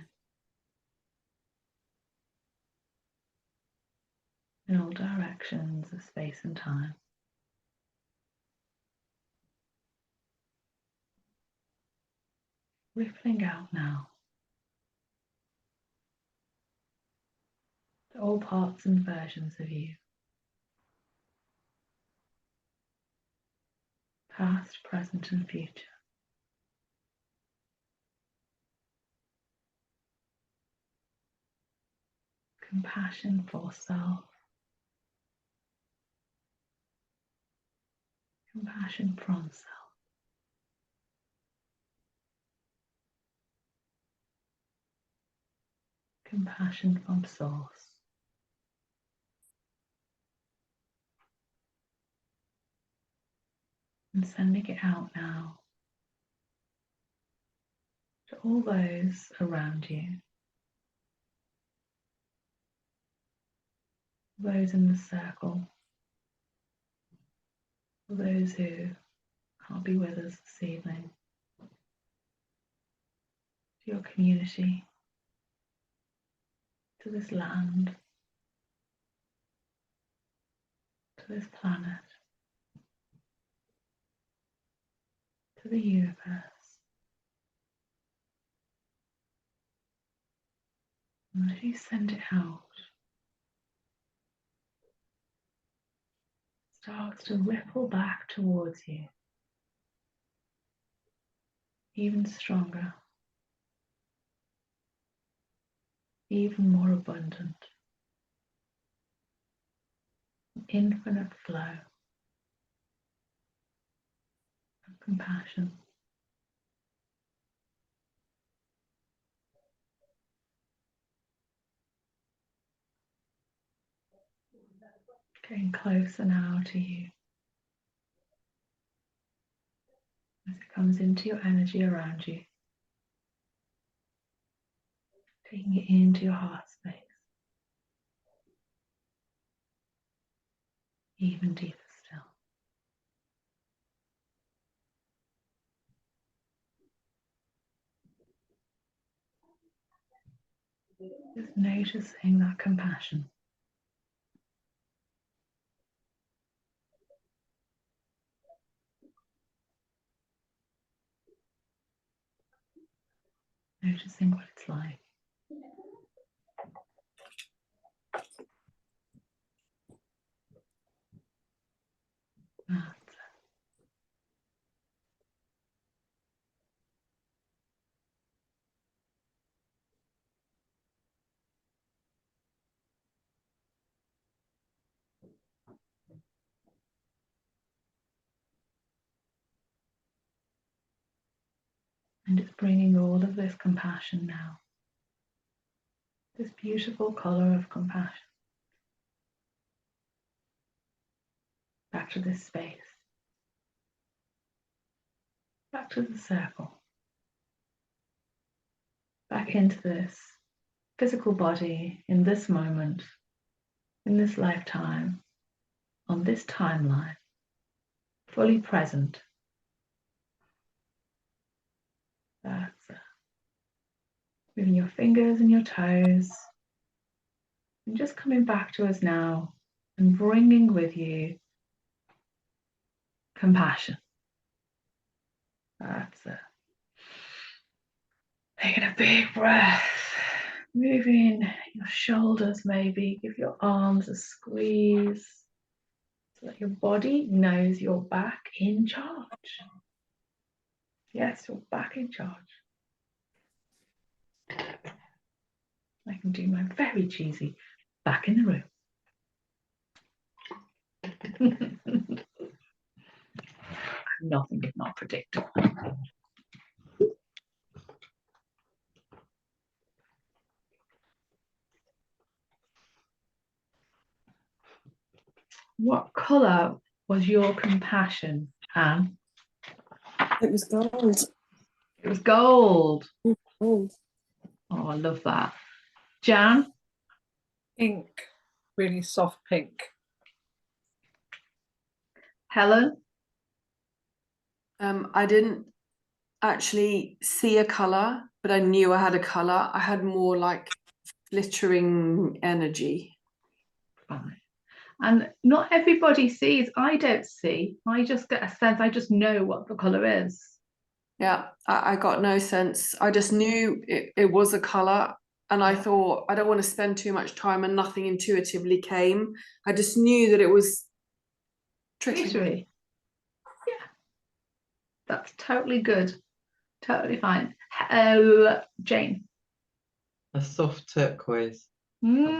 in all directions of space and time. Rippling out now to all parts and versions of you. Past, present and future. Compassion for self, Compassion from self. Compassion from source. And sending it out now to all those around you, those in the circle, those who can't be with us this evening, to your community, to this land, to this planet, to the universe. And as you send it out, it starts to ripple back towards you, even stronger, even more abundant, an infinite flow of compassion. Getting closer now to you as it comes into your energy around you, taking it into your heart space, even deeper still. Just noticing that compassion. Noticing what it's like. That's it. And it's bringing all of this compassion now, this beautiful color of compassion, back to this space, back to the circle, back into this physical body in this moment, in this lifetime, on this timeline, fully present. That's it. Moving your fingers and your toes, and just coming back to us now and bringing with you compassion. That's it. Taking a big breath, moving your shoulders maybe, give your arms a squeeze so that your body knows you're back in charge. Yes, you're back in charge. I can do my very cheesy back in the room. Nothing if not predictable. What colour was your compassion, Anne? It was gold. It was gold. Gold. Oh, I love that. Jan? Pink, really soft pink. Helen? I didn't actually see a colour, but I knew I had a colour. I had more like glittering energy. Fine. And not everybody sees. I don't see. I just get a sense. I just know what the colour is. Yeah, I got no sense. I just knew it was a colour, and I thought I don't want to spend too much time, and nothing intuitively came. I just knew that it was tricky. Glittery. Yeah. That's totally good. Totally fine. Jane? A soft turquoise. Nice.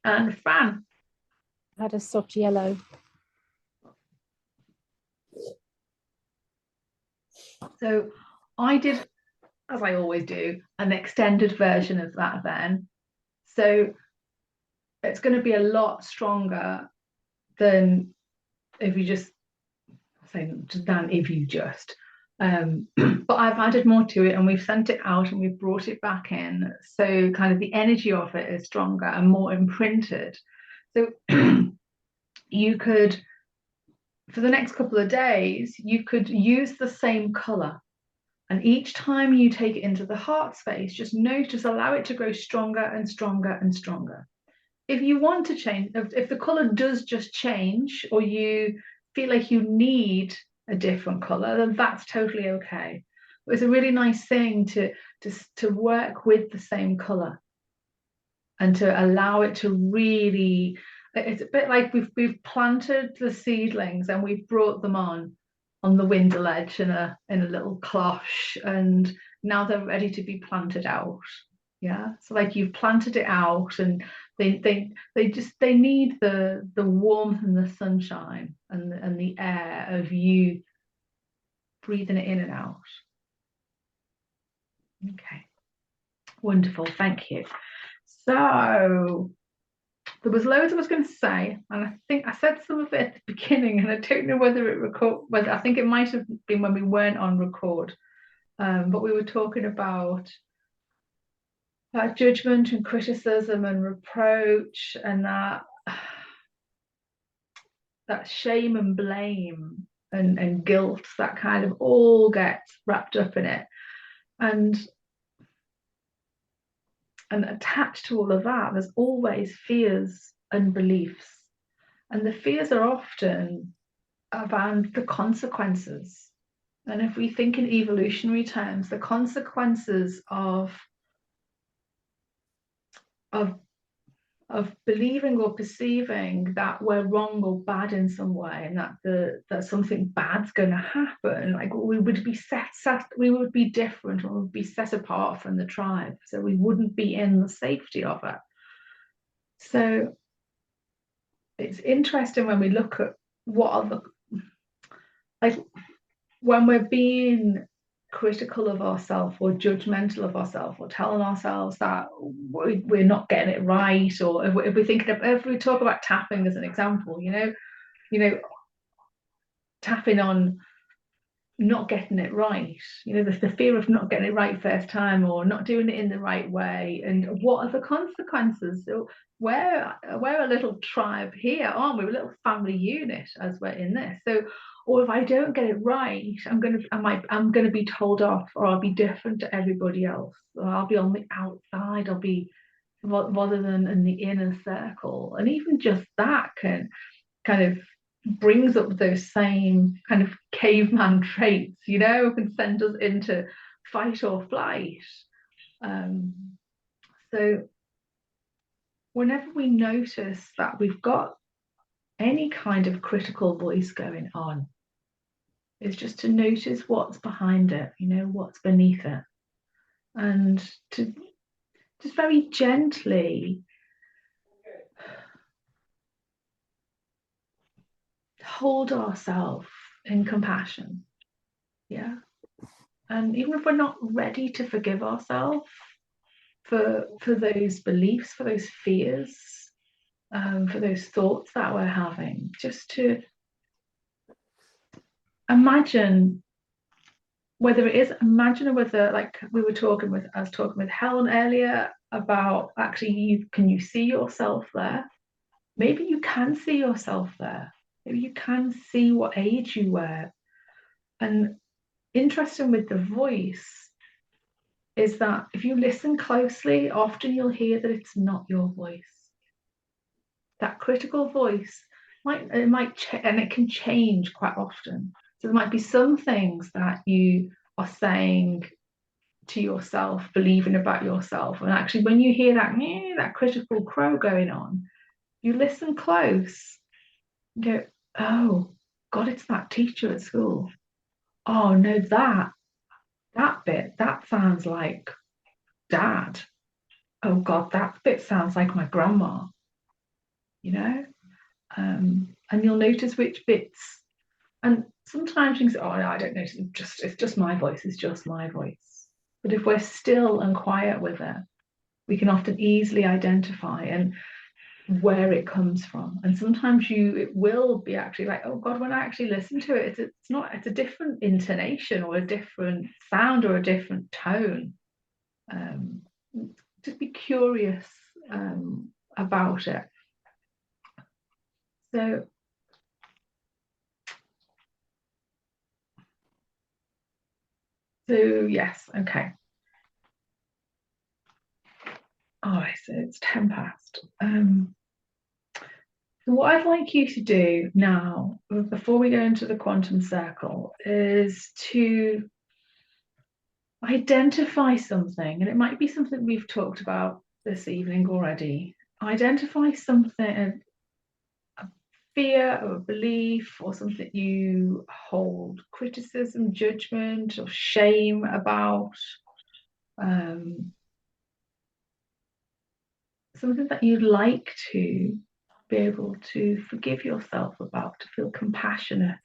And Fran? had a soft yellow. So I did, as I always do, an extended version of that then. So it's going to be a lot stronger than if you just but I've added more to it, and we've sent it out and we've brought it back in, so kind of the energy of it is stronger and more imprinted. So you could, for the next couple of days, you could use the same color, and each time you take it into the heart space, just notice, allow it to grow stronger and stronger and stronger. If you want to change, if the color does just change, or you feel like you need a different color, then that's totally okay. But it's a really nice thing to work with the same color and to allow it to really, it's a bit like we've planted the seedlings and we've brought them on the window ledge in a little cloche, and now they're ready to be planted out. Yeah, so like you've planted it out, and they need the warmth and the sunshine and the air of you breathing it in and out. Okay, wonderful, thank you. So there was loads I was going to say, and I think I said some of it at the beginning, and I don't know whether I think it might have been when we weren't on record, but we were talking about judgment and criticism and reproach, and that shame and blame and guilt, that kind of all gets wrapped up in it, and attached to all of that there's always fears and beliefs, and the fears are often around the consequences. And if we think in evolutionary terms, the consequences of believing or perceiving that we're wrong or bad in some way, and that something bad's going to happen, like we would be we would be different, or we would be set apart from the tribe, so we wouldn't be in the safety of it. So it's interesting when we look at what are the, like, when we're being critical of ourselves or judgmental of ourselves, or telling ourselves that we're not getting it right, or if we think of, if we talk about tapping as an example, you know, tapping on not getting it right, the fear of not getting it right first time, or not doing it in the right way, and what are the consequences? So we're a little tribe here, aren't we? We're a little family unit as we're in this. So, or if I don't get it right, I'm gonna be told off, or I'll be different to everybody else, or I'll be on the outside, I'll be rather than in the inner circle. And even just that can kind of brings up those same kind of caveman traits, can send us into fight or flight. So whenever we notice that we've got any kind of critical voice going on, it's just to notice what's behind it, what's beneath it, and to just very gently hold ourselves in compassion. Yeah. And even if we're not ready to forgive ourselves for those beliefs, for those fears, for those thoughts that we're having, just to imagine whether, like I was talking with Helen earlier about, actually, can you see yourself there? Maybe you can see yourself there. Maybe you can see what age you were. And interesting with the voice is that if you listen closely, often you'll hear that it's not your voice. That critical voice it can change quite often. So there might be some things that you are saying to yourself, believing about yourself, and actually when you hear that critical crow going on, you listen close and go, oh God, it's that teacher at school. Oh no, that bit, that sounds like Dad. Oh God, that bit sounds like my grandma. and you'll notice which bits. And sometimes you can say, oh no, I don't notice, it's just my voice, it's just my voice. But if we're still and quiet with it, we can often easily identify and where it comes from. And sometimes it will be actually like, oh God, when I actually listen to it, it's a different intonation or a different sound or a different tone. Just be curious about it. So yes, okay. All right, so it's 10 past. So what I'd like you to do now, before we go into the quantum circle, is to identify something, and it might be something we've talked about this evening already. Identify something, a fear or a belief or something you hold criticism, judgment, or shame about. Something that you'd like to be able to forgive yourself about, to feel compassionate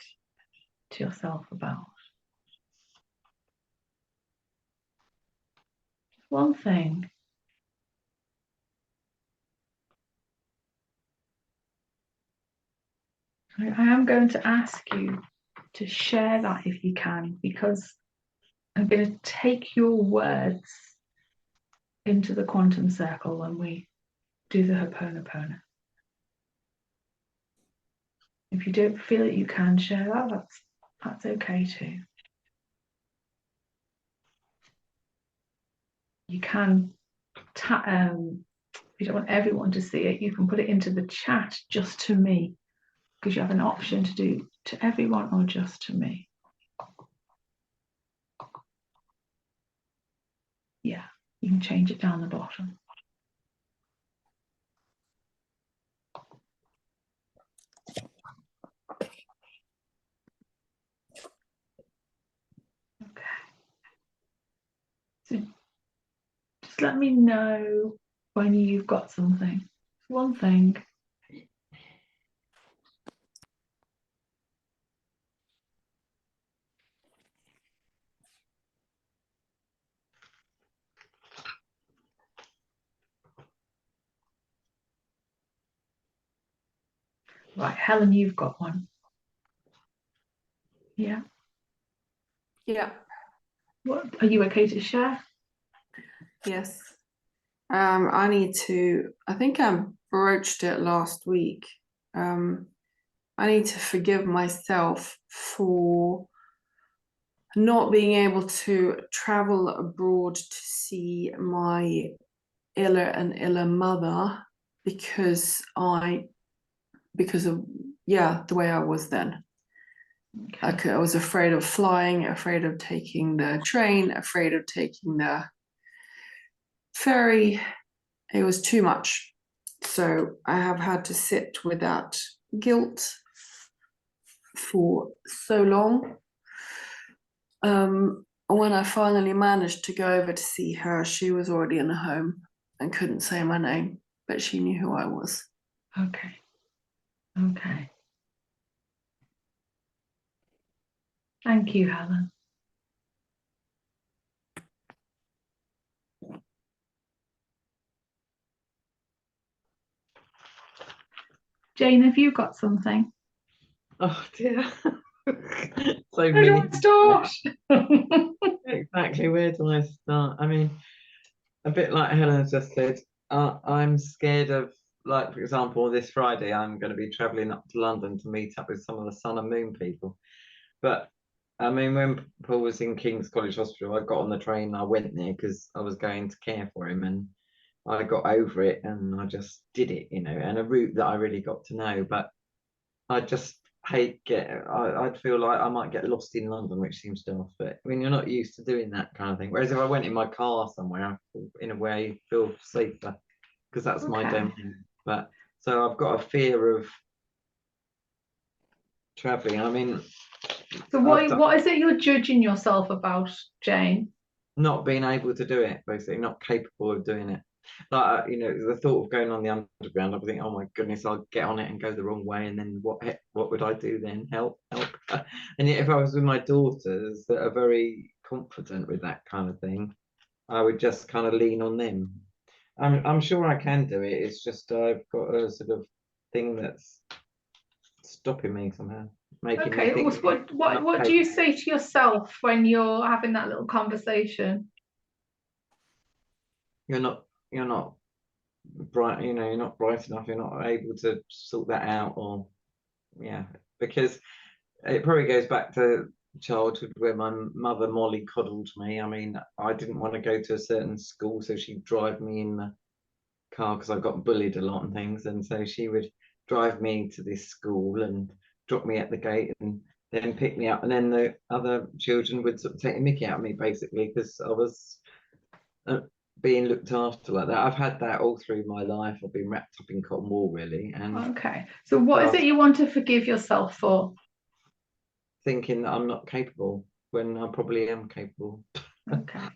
to yourself about. Just one thing. I am going to ask you to share that if you can, because I'm going to take your words into the quantum circle when we do the Ho'oponopono. If you don't feel that you can share that, that's okay too. You can, if you don't want everyone to see it, you can put it into the chat just to me, because you have an option to do to everyone or just to me. Yeah, you can change it down the bottom. So just let me know when you've got something. One thing. Right, Helen, you've got one. Yeah. Yeah. What are you okay to share? Yes. I think I broached it last week. I need to forgive myself for not being able to travel abroad to see my iller and iller mother because of the way I was then. Okay. I was afraid of flying, afraid of taking the train, afraid of taking the ferry. It was too much. So I have had to sit with that guilt for so long. When I finally managed to go over to see her, she was already in a home and couldn't say my name, but she knew who I was. Okay. Okay. Thank you, Helen. Jane, have you got something? Oh dear. So I many. don't start. Exactly, where do I start? I mean, a bit like Helen just said, I'm scared of, like, for example, this Friday, I'm going to be traveling up to London to meet up with some of the Sun and Moon people. But I mean, when Paul was in King's College Hospital, I got on the train and I went there because I was going to care for him, and I got over it and I just did it, and a route that I really got to know. But I just I'd feel like I might get lost in London, which seems daft, but I mean, you're not used to doing that kind of thing. Whereas if I went in my car somewhere, I in a way feel safer because that's my Okay. domain. But so I've got a fear of traveling. I mean, So what is it you're judging yourself about, Jane? not being able to do it, basically, not capable of doing it. Like, the thought of going on the underground, I would think, oh my goodness, I'll get on it and go the wrong way, and then what would I do then? Help. And yet, if I was with my daughters that are very confident with that kind of thing, I would just kind of lean on them. I'm sure I can do it. It's just I've got a sort of thing that's stopping me somehow, making me Okay, think. what do you say to yourself when you're having that little conversation? You're not bright, you're not bright enough, you're not able to sort that out, or because it probably goes back to childhood where my mother Molly coddled me. I mean, I didn't want to go to a certain school, so she'd drive me in the car because I got bullied a lot and things, and so she would drive me to this school and drop me at the gate and then pick me up, and then the other children would sort of take a mickey out of me basically because I was being looked after like that. I've had that all through my life. I've been wrapped up in cotton wool really, and Okay, so what is it you want to forgive yourself for? thinking that I'm not capable when I probably am capable. Okay,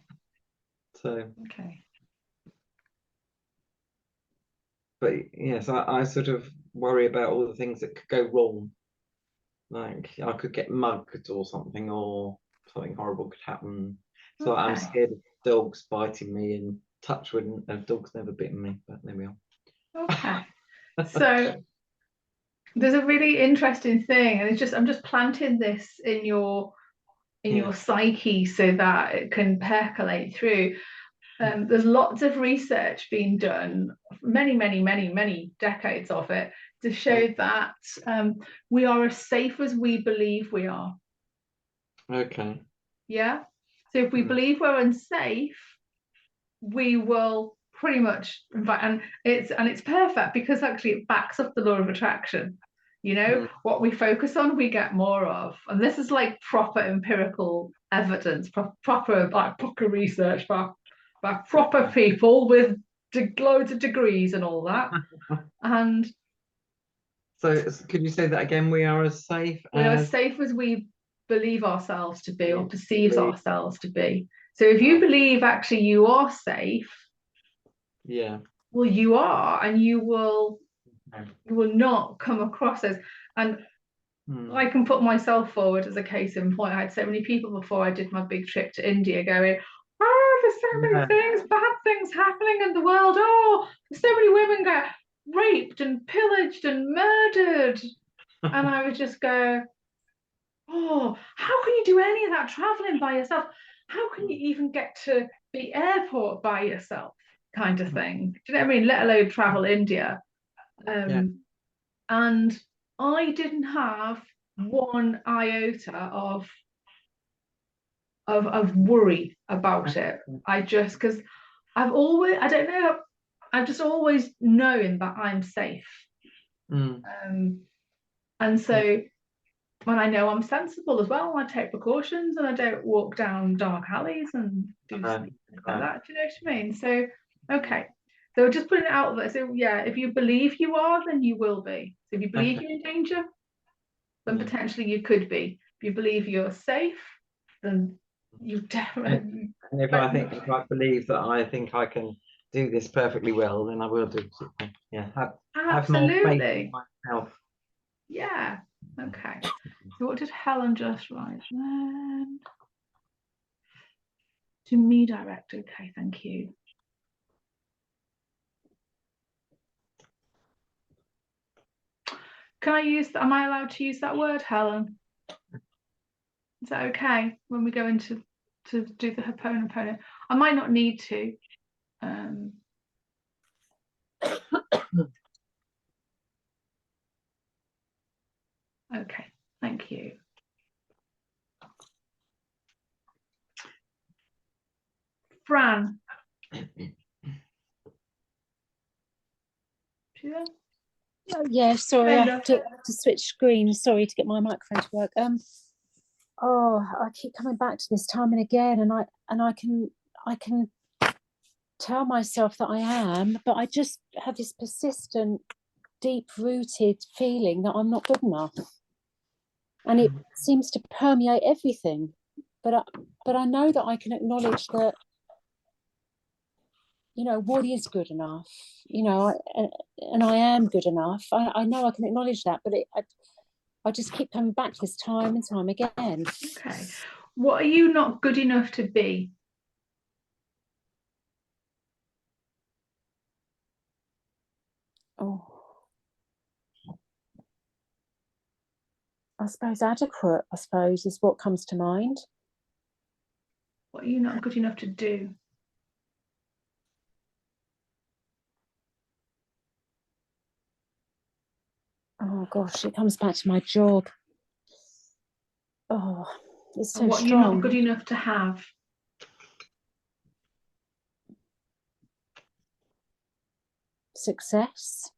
So, okay. but yes, I sort of worry about all the things that could go wrong. Like I could get mugged or something horrible could happen. So I'm Okay. scared of dogs biting me, and touch wood, a dog's never bitten me, but there we are. Okay. So there's a really interesting thing, and I'm just planting this in your psyche so that it can percolate through. There's lots of research being done, many decades of it, to show that we are as safe as we believe we are. Okay. Yeah. So if we believe we're unsafe, we will pretty much invite, and it's perfect because actually it backs up the law of attraction. What we focus on, we get more of, and this is like proper empirical evidence, proper research by proper people with loads of degrees and all that. And so could you say that again? We are as safe as we believe ourselves to be, or perceives ourselves to be. So if you believe actually you are safe, well, you are, and you will not come across as, and I can put myself forward as a case in point. I had so many people before I did my big trip to India going, oh, there's so many things, bad things happening in the world. Oh, there's so many women get raped and pillaged and murdered. And I would just go, oh, how can you do any of that traveling by yourself? How can you even get to the airport by yourself? Kind of thing. Do you know what I mean? Let alone travel India. And I didn't have one iota of worry about it. Because I don't know, I've just always known that I'm safe. And so when I know I'm sensible as well, I take precautions and I don't walk down dark alleys and do things like that. Do you know what I mean? So, okay. So just putting it out there. So yeah, if you believe you are, then you will be. So if you believe you're in danger, then potentially you could be. If you believe you're safe, then you definitely. And if I believe that I think I can do this perfectly well, then I will do something. Yeah, have more faith in myself. Yeah. Okay. So what did Helen just write then? To me direct. Okay, thank you. Can I use am I allowed to use that word, Helen? Is that okay when we go into to do the Ho'oponopono? I might not need to. Okay, thank you. Fran. Oh, yeah, sorry, I have to switch screens. Sorry, to get my microphone to work. Oh, I keep coming back to this time and again, and I can tell myself that I am, but I just have this persistent, deep-rooted feeling that I'm not good enough, and it seems to permeate everything. But I know that I can acknowledge that, you know, what is good enough? You know, and I am good enough. I know I can acknowledge that, but I just keep coming back to this time and time again. Okay. What are you not good enough to be? Oh, I suppose adequate, I suppose, is what comes to mind. What are you not good enough to do? Oh gosh, it comes back to my job. Oh, it's so And what are you not strong. good enough to have? Success.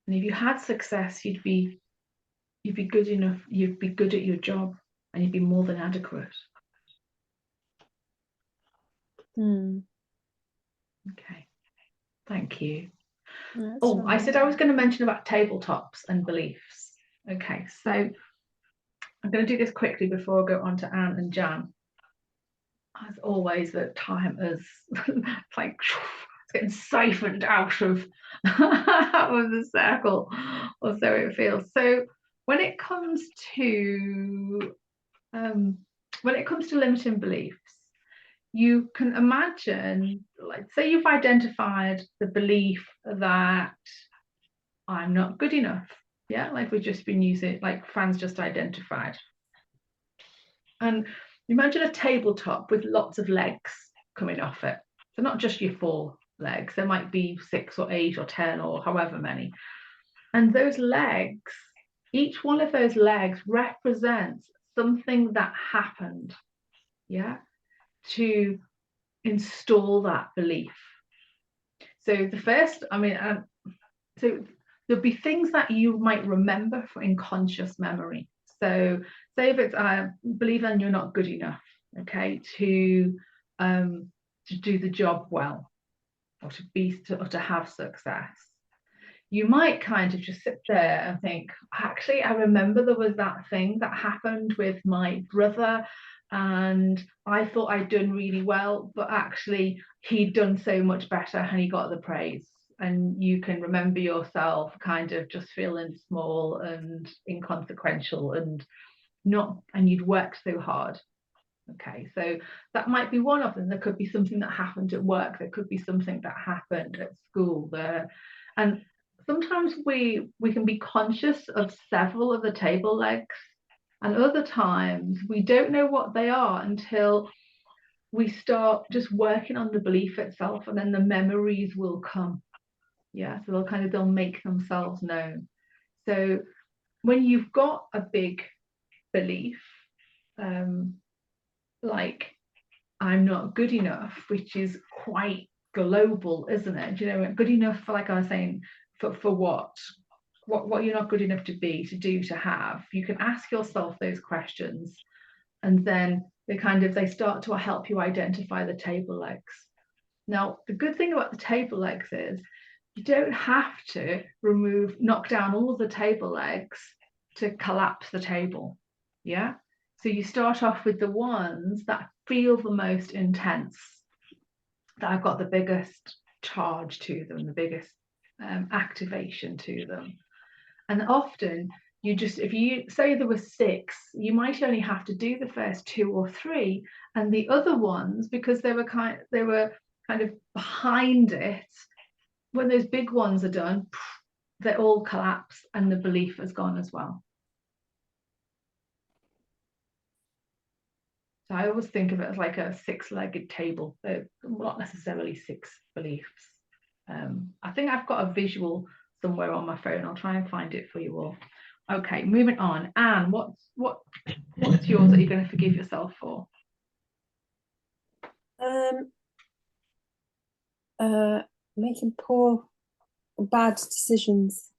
And if you had success, you'd be good enough, you'd be good at your job, and you'd be more than adequate. Okay, thank you. That's Oh, I right. said I was going to mention about tabletops and beliefs. Okay, so I'm going to do this quickly before I go on to Anne and Jan. As always, the time is like it's getting siphoned out of the circle, or so it feels. So when it comes to limiting beliefs, you can imagine, like, say you've identified the belief that I'm not good enough. Yeah, like we've just been using, like Fran's just identified. And imagine a tabletop with lots of legs coming off it. So not just your 4 legs, there might be 6 or 8 or 10 or however many. And those legs, each one of those legs represents something that happened, yeah, to install that belief. So the first, so there'll be things that you might remember in conscious memory. So say if it's I believe that you're not good enough, okay, to do the job well, or to have success. You might kind of just sit there and think, actually, I remember there was that thing that happened with my brother, and I thought I'd done really well, but actually he'd done so much better and he got the praise. And you can remember yourself kind of just feeling small and inconsequential and you'd worked so hard. Okay, so that might be one of them. There could be something that happened at work. There could be something that happened at school there. And sometimes we can be conscious of several of the table legs, and other times we don't know what they are until we start just working on the belief itself, and then the memories will come. Yeah, so they'll make themselves known. So when you've got a big belief, like I'm not good enough, which is quite global, isn't it? You know, good enough for, like I was saying, for what you're not good enough to be, to do, to have. You can ask yourself those questions, and then they start to help you identify the table legs. Now, the good thing about the table legs is you don't have to knock down all the table legs to collapse the table. Yeah. So you start off with the ones that feel the most intense, that have got the biggest charge to them, the biggest activation to them. And often if you say there were 6, you might only have to do the first 2 or 3, and the other ones, because they were kind of behind it, when those big ones are done, they all collapse and the belief has gone as well. So I always think of it as like a 6-legged table. They're not necessarily 6 beliefs. I think I've got a visual somewhere on my phone. I'll try and find it for you all. Okay, moving on. Anne, what's yours that you're going to forgive yourself for? Making poor or bad decisions.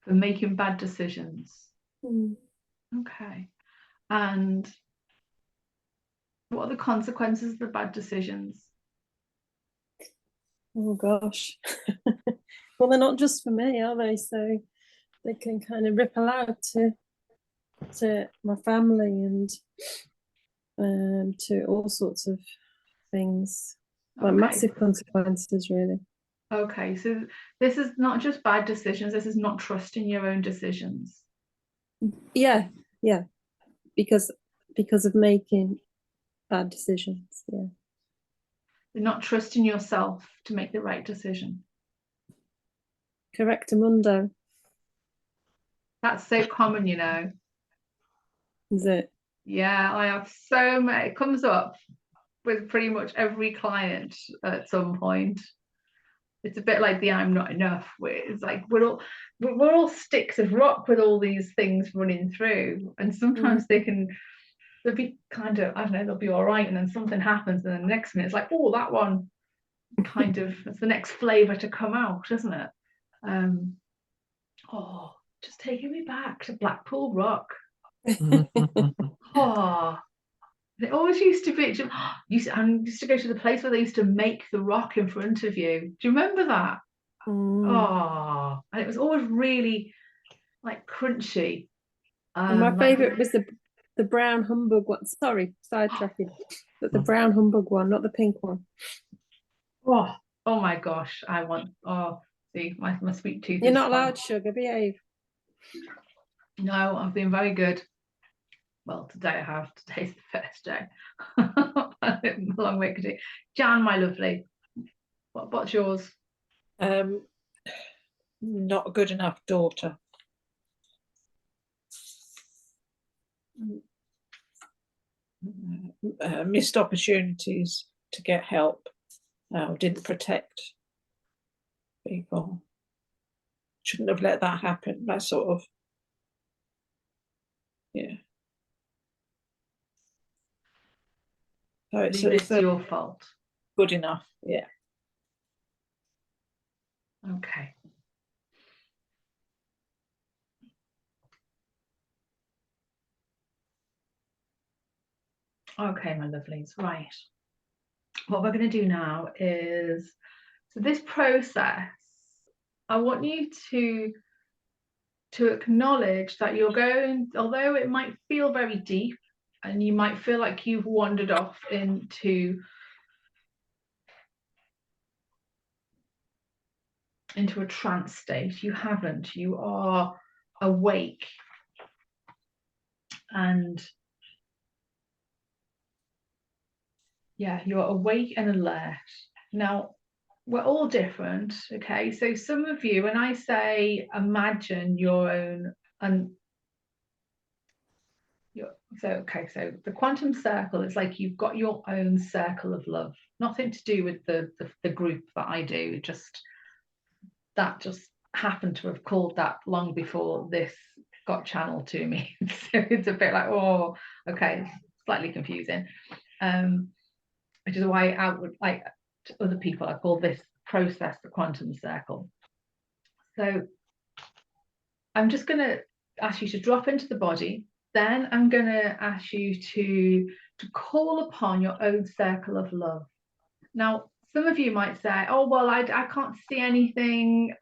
For making bad decisions. Mm. Okay. And what are the consequences of the bad decisions? Oh gosh. Well, they're not just for me, are they? So they can kind of ripple out to my family and to all sorts of things, like Okay. massive consequences, really. Okay, so this is not just bad decisions, this is not trusting your own decisions. Yeah, yeah, because of making bad decisions. Yeah, You're not trusting yourself to make the right decision. correctamundo, That's so common, you know. is it? Yeah, I have so many, it comes up with pretty much every client at some point. It's a bit like the I'm not enough, where it's like we're all sticks of rock with all these things running through, and sometimes they'll be kind of, I don't know, they'll be all right, and then something happens, and then the next minute it's like, oh, that one kind of, it's the next flavor to come out, isn't it? Oh, just taking me back to Blackpool Rock. Oh, it always used to be. I used to go to the place where they used to make the rock in front of you. Do you remember that? Oh, and it was always really like crunchy. And my Like, favourite was the brown humbug one. Sorry, sidetracking, but the brown humbug one, not the pink one. oh my gosh, I want. Oh, see, my sweet tooth. You're is not gone. allowed sugar. Behave. No, I've been very good. Well, today I have. Today's the first day. Long way to do. Jan, my lovely, what's yours? Not a good enough daughter. Missed opportunities to get help. Didn't protect people. Shouldn't have let that happen. That sort of, yeah. So It's your fault. good enough. Yeah. Okay. Okay, my lovelies. Right. What we're going to do now is, so this process, I want you to acknowledge that you're going, although it might feel very deep and you might feel like you've wandered off into a trance state, you haven't. You are awake and yeah, you're awake and alert. Now, we're all different, okay? So some of you, when I say imagine your own, and so the quantum circle is like you've got your own circle of love. Nothing to do with the group that I do. That just happened to have called that long before this got channeled to me. So it's a bit like, oh, okay, slightly confusing. Which is why I would like to other people, I call this process the quantum circle. So I'm just going to ask you to drop into the body. Then I'm going to ask you to call upon your own circle of love. Now, some of you might say, oh, well, I can't see anything.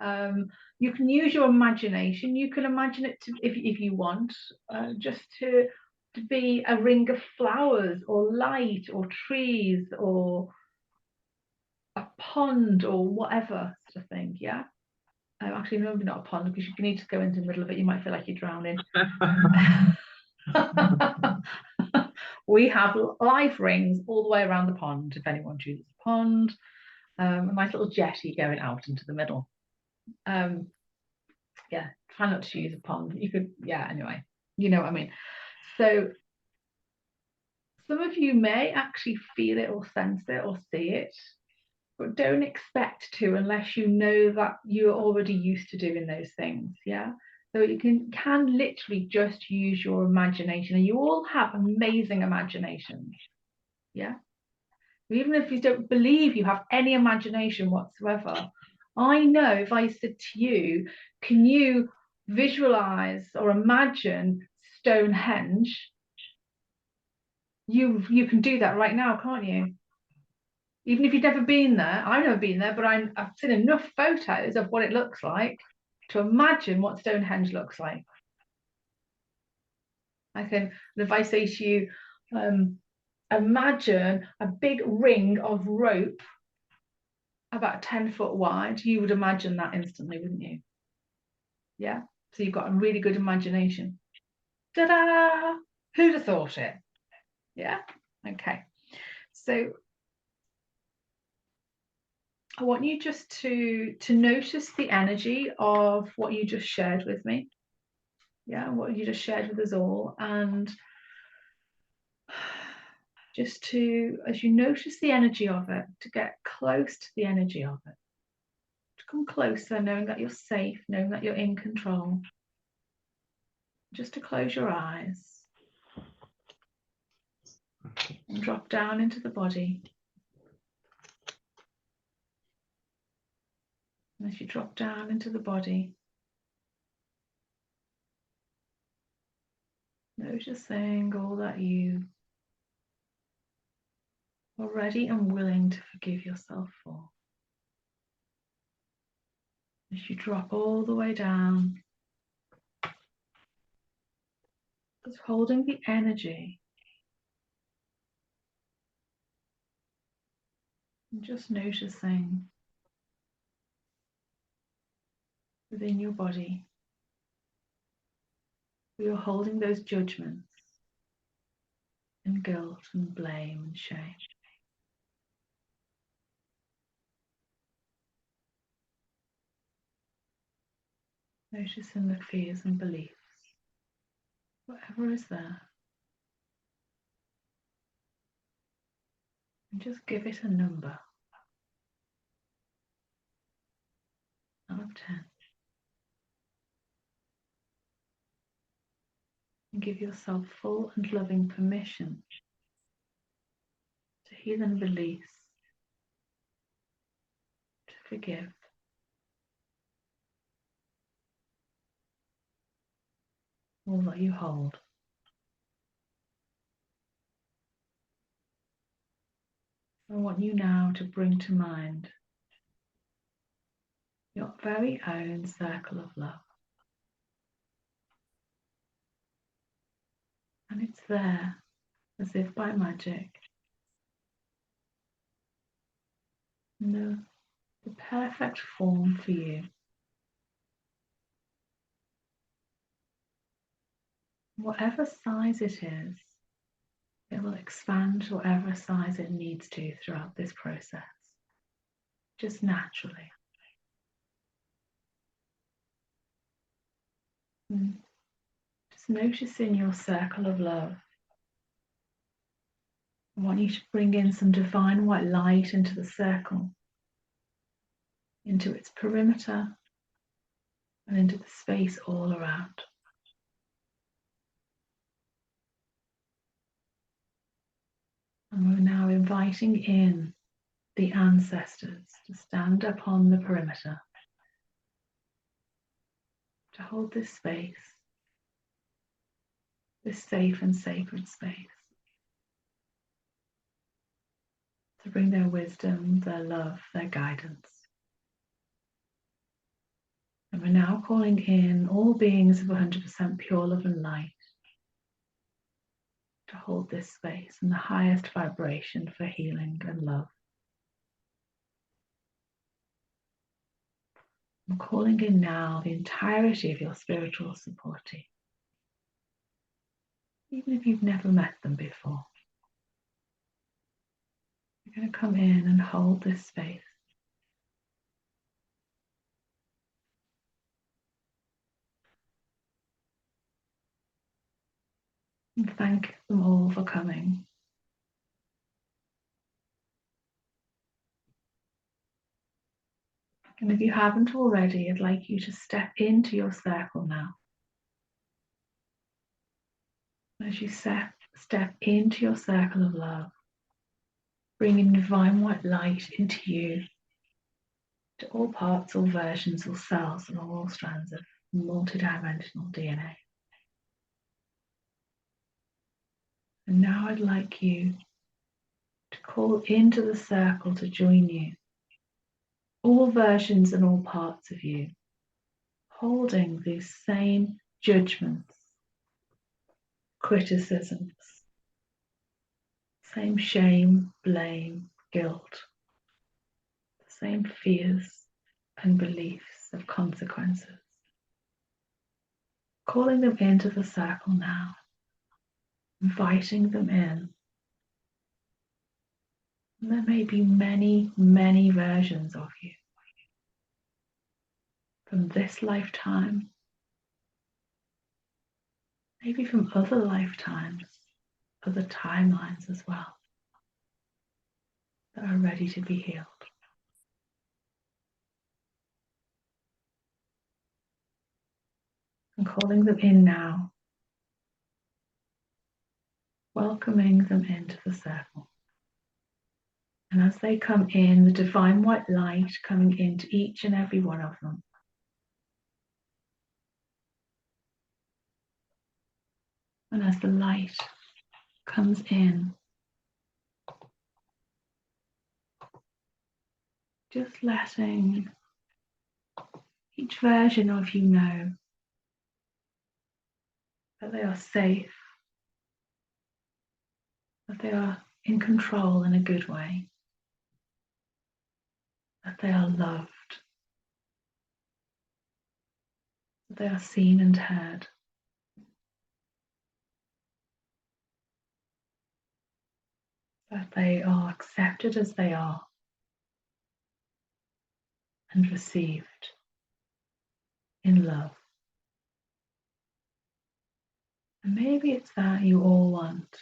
You can use your imagination. You can imagine it if you want, just to be a ring of flowers or light or trees or a pond or whatever sort of thing, yeah? Actually, no, maybe not a pond, because you need to go into the middle of it. You might feel like you're drowning. We have live rings all the way around the pond, if anyone chooses a pond. A nice little jetty going out into the middle. Yeah, try not to use a pond. You could, yeah, anyway, you know what I mean. So some of you may actually feel it or sense it or see it, but don't expect to unless you know that you're already used to doing those things, yeah? So you can literally just use your imagination, and you all have amazing imaginations, yeah? Even if you don't believe you have any imagination whatsoever, I know if I said to you, can you visualize or imagine Stonehenge? You can do that right now, can't you? Even if you've never been there, I've never been there, but I've seen enough photos of what it looks like to imagine what Stonehenge looks like. If I say to you, imagine a big ring of rope about 10 foot wide, you would imagine that instantly, wouldn't you? Yeah, so you've got a really good imagination. Ta-da! Who'd have thought it? Yeah, okay. So I want you just to notice the energy of what you just shared with me. Yeah, what you just shared with us all. And just to, as you notice the energy of it, to get close to the energy of it. To come closer, knowing that you're safe, knowing that you're in control. Just to close your eyes. And drop down into the body. And as you drop down into the body, noticing all that you are ready and willing to forgive yourself for. As you drop all the way down, just holding the energy. And just noticing within your body, you're holding those judgments and guilt and blame and shame. Noticing the fears and beliefs, whatever is there. And just give it a number out of 10. And give yourself full and loving permission to heal and release, to forgive. All that you hold. I want you now to bring to mind your very own circle of love. And it's there, as if by magic. In the perfect form for you. Whatever size it is, it will expand to whatever size it needs to throughout this process, just naturally. Just noticing your circle of love. I want you to bring in some divine white light into the circle, into its perimeter, and into the space all around. And we're now inviting in the ancestors to stand upon the perimeter, to hold this space, this safe and sacred space, to bring their wisdom, their love, their guidance. And we're now calling in all beings of 100% pure love and light to hold this space in the highest vibration for healing and love. I'm calling in now the entirety of your spiritual support team, even if you've never met them before. You're going to come in and hold this space. And thank them all for coming. And if you haven't already, I'd like you to step into your circle now. As you step into your circle of love, bringing divine white light into you, to all parts, all versions, all cells, and all strands of multidimensional DNA. And now I'd like you to call into the circle to join you. All versions and all parts of you, holding these same judgments, criticisms, same shame, blame, guilt, the same fears and beliefs of consequences. Calling them into the circle now, inviting them in. And there may be many, many versions of you from this lifetime, maybe from other lifetimes, other timelines as well, that are ready to be healed. And calling them in now, welcoming them into the circle. And as they come in, the divine white light coming into each and every one of them. And as the light comes in, just letting each version of you know that they are safe, that they are in control in a good way, that they are loved, that they are seen and heard. That they are accepted as they are and received in love. And maybe it's that you all want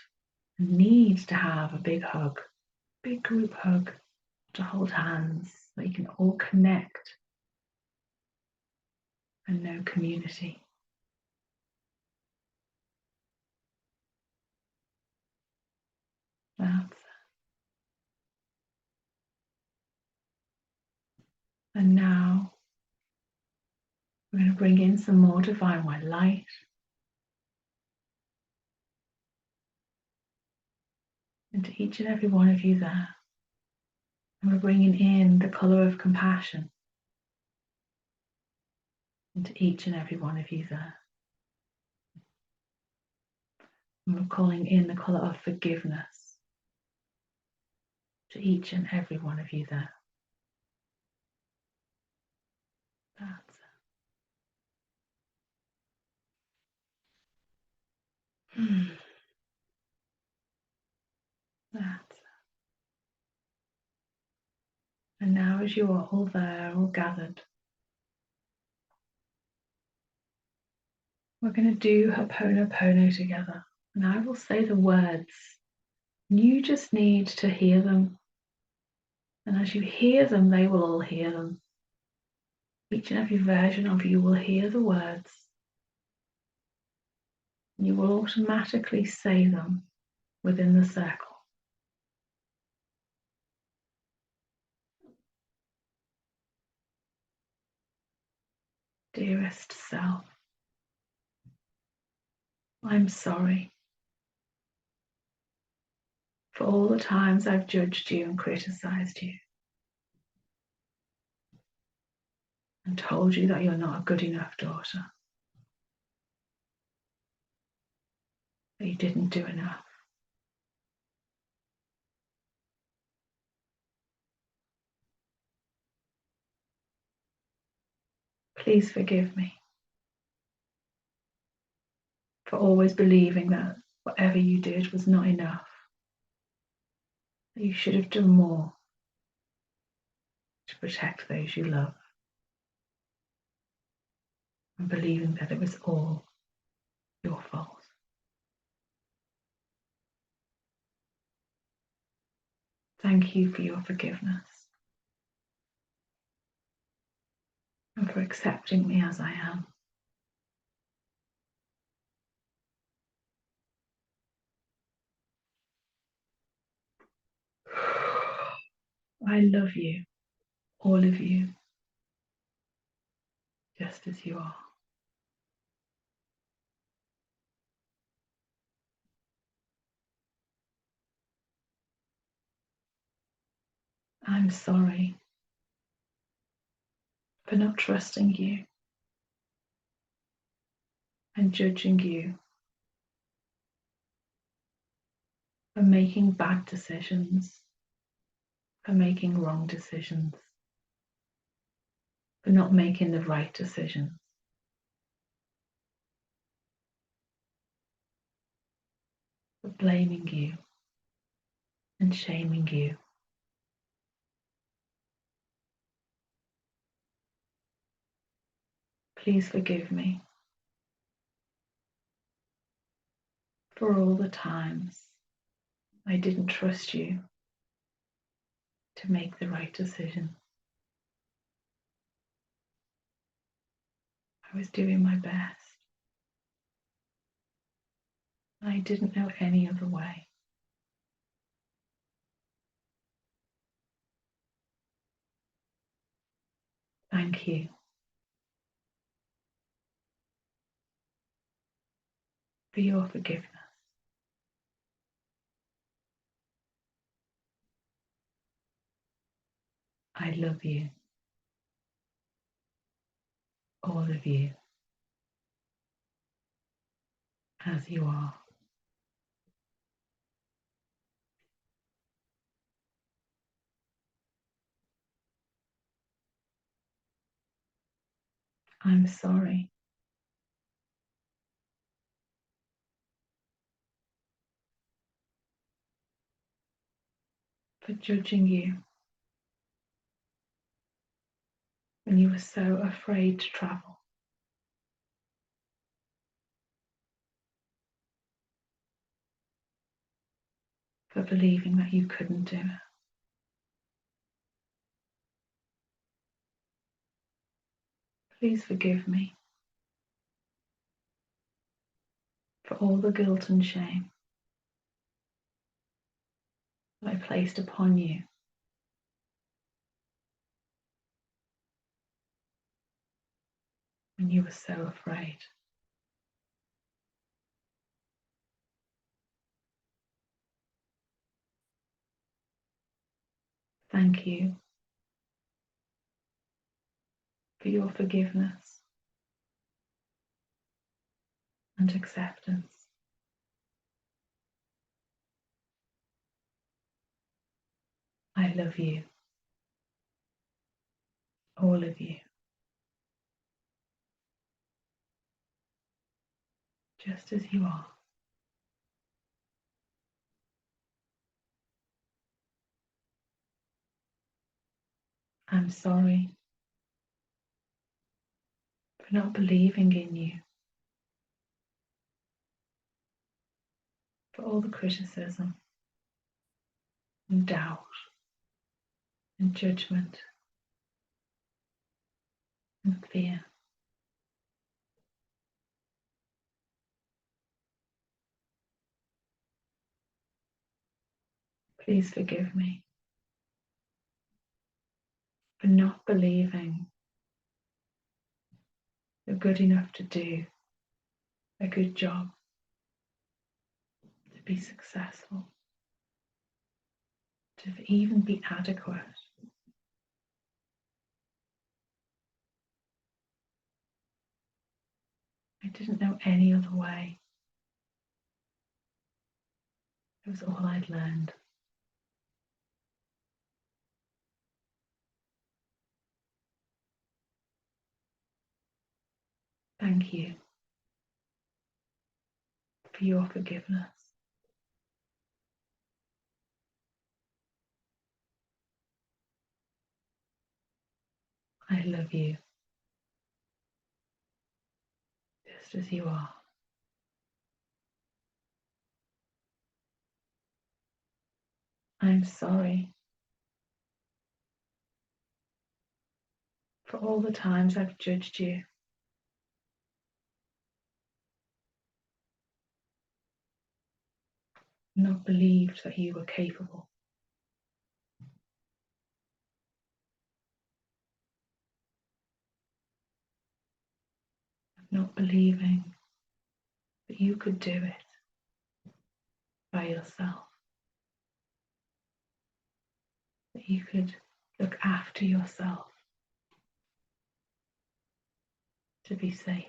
and need to have a big hug, big group hug, to hold hands so you can all connect and know community. That's And now we're going to bring in some more divine white light. Into each and every one of you there. And we're bringing in the colour of compassion into each and every one of you there. And we're calling in the colour of forgiveness to each and every one of you there. That's it. That's it. And now as you are all there, all gathered, we're going to do Ho'oponopono together. And I will say the words. You just need to hear them. And as you hear them, they will all hear them. Each and every version of you will hear the words. You will automatically say them within the circle. Dearest self, I'm sorry for all the times I've judged you and criticized you and told you that you're not a good enough daughter, that you didn't do enough. Please forgive me for always believing that whatever you did was not enough, that you should have done more to protect those you love, and believing that it was all your fault. Thank you for your forgiveness and for accepting me as I am. I love you, all of you, just as you are. I'm sorry for not trusting you and judging you, for making bad decisions, for making wrong decisions, for not making the right decisions. For blaming you and shaming you. Please forgive me for all the times I didn't trust you to make the right decision. I was doing my best. I didn't know any other way. Thank you. For your forgiveness. I love you. All of you. As you are. I'm sorry. For judging you when you were so afraid to travel. For believing that you couldn't do it. Please forgive me for all the guilt and shame that I placed upon you when you were so afraid. Thank you for your forgiveness and acceptance. I love you, all of you, just as you are. I'm sorry for not believing in you, for all the criticism and doubt and judgment and fear. Please forgive me for not believing you're good enough to do a good job, to be successful, to even be adequate. I didn't know any other way. It was all I'd learned. Thank you for your forgiveness. I love you, just as you are. I'm sorry for all the times I've judged you, not believed that you were capable. Not believing that you could do it by yourself. that you could look after yourself to be safe.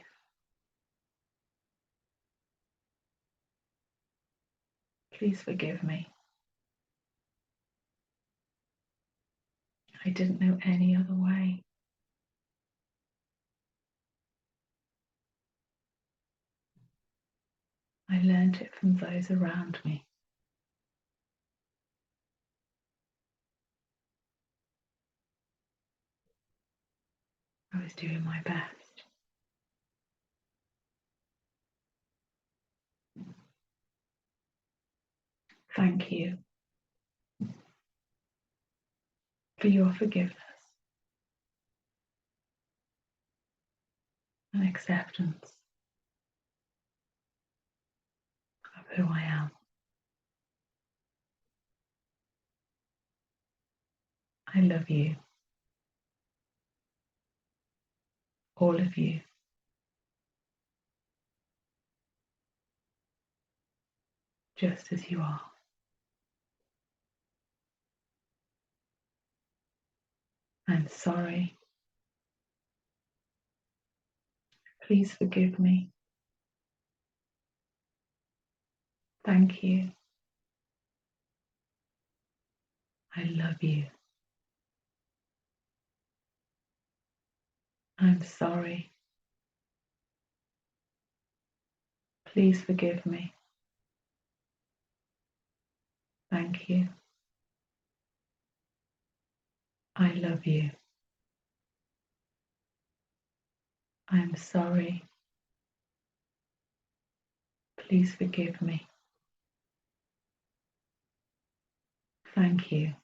Please forgive me. I didn't know any other way. I learned it from those around me. I was doing my best. Thank you for your forgiveness and acceptance of who I am. I love you, all of you. Just as you are. I'm sorry. Please forgive me. Thank you. I love you. I'm sorry. Please forgive me. Thank you. I love you. I'm sorry. Please forgive me. Thank you.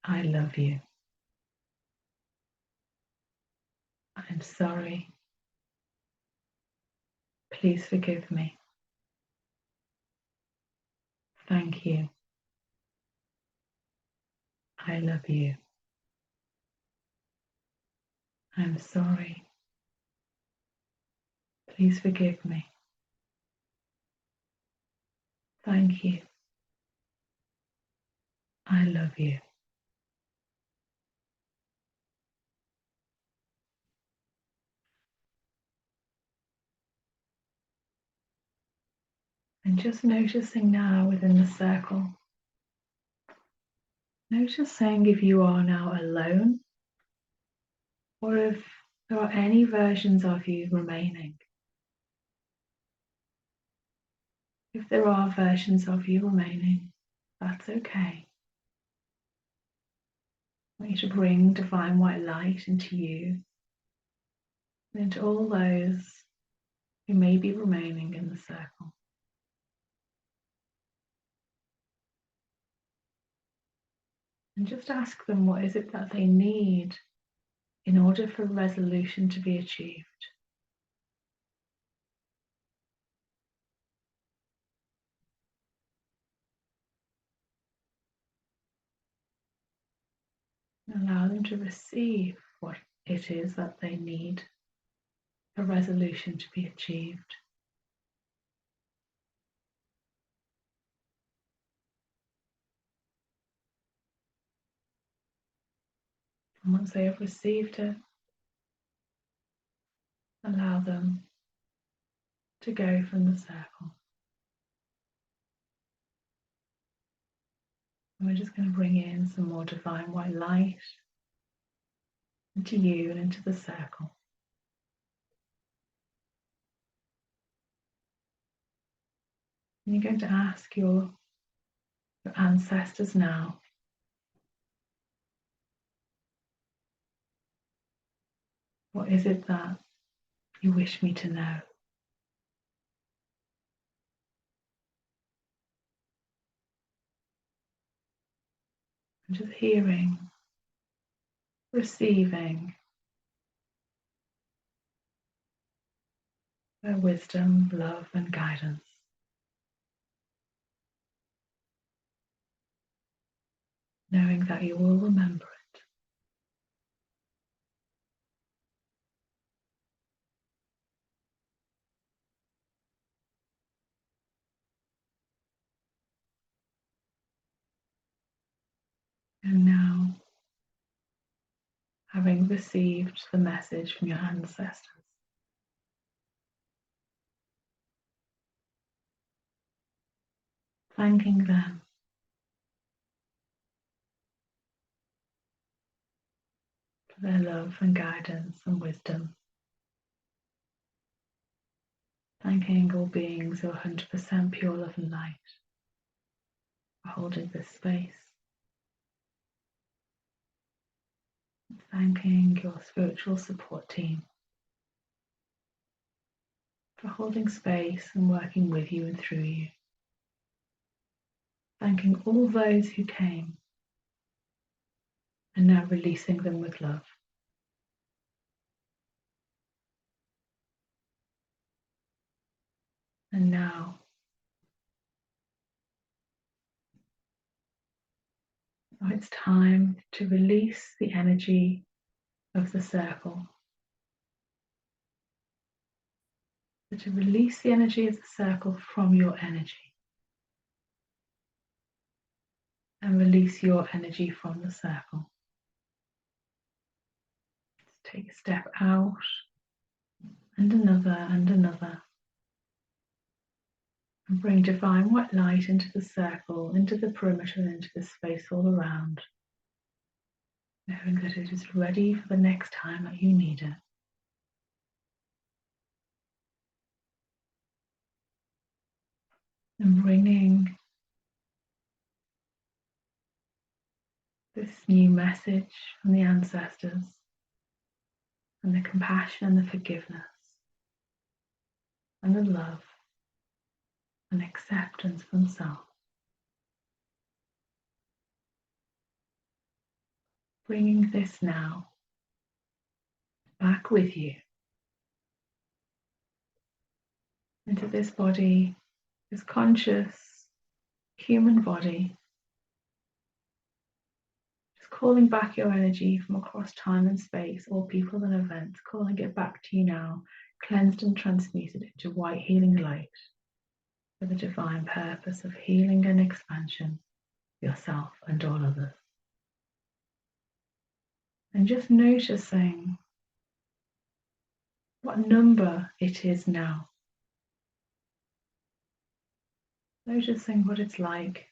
I love you. I'm sorry. Please forgive me. Thank you. I love you. I'm sorry. Please forgive me. Thank you. I love you. And just noticing now within the circle, noticing if you are now alone or if there are any versions of you remaining. If there are versions of you remaining, that's okay. I want you to bring divine white light into you and into all those who may be remaining in the circle. And just ask them what is it that they need in order for resolution to be achieved. And allow them to receive what it is that they need for resolution to be achieved. And once they have received it, allow them to go from the circle. And we're just going to bring in some more divine white light into you and into the circle. And you're going to ask your ancestors now, what is it that you wish me to know? And just hearing, receiving their wisdom, love, and guidance. Knowing that you will remember it. having received the message from your ancestors. Thanking them for their love and guidance and wisdom. Thanking all beings who are 100% pure love and light for holding this space. Thanking your spiritual support team for holding space and working with you and through you. Thanking all those who came and now releasing them with love. And now, it's time to release the energy of the circle. So to release the energy of the circle from your energy. And release your energy from the circle. Take a step out, and another, and bring divine white light into the circle, into the perimeter, and into the space all around, knowing that it is ready for the next time that you need it. And bringing this new message from the ancestors, and the compassion and the forgiveness, and the love and acceptance of themselves. Bringing this now back with you into this body, this conscious human body. Just calling back your energy from across time and space, all people and events, calling it back to you now, cleansed and transmuted into white healing light for the divine purpose of healing and expansion, yourself and all others. And just noticing what number it is now. Noticing what it's like.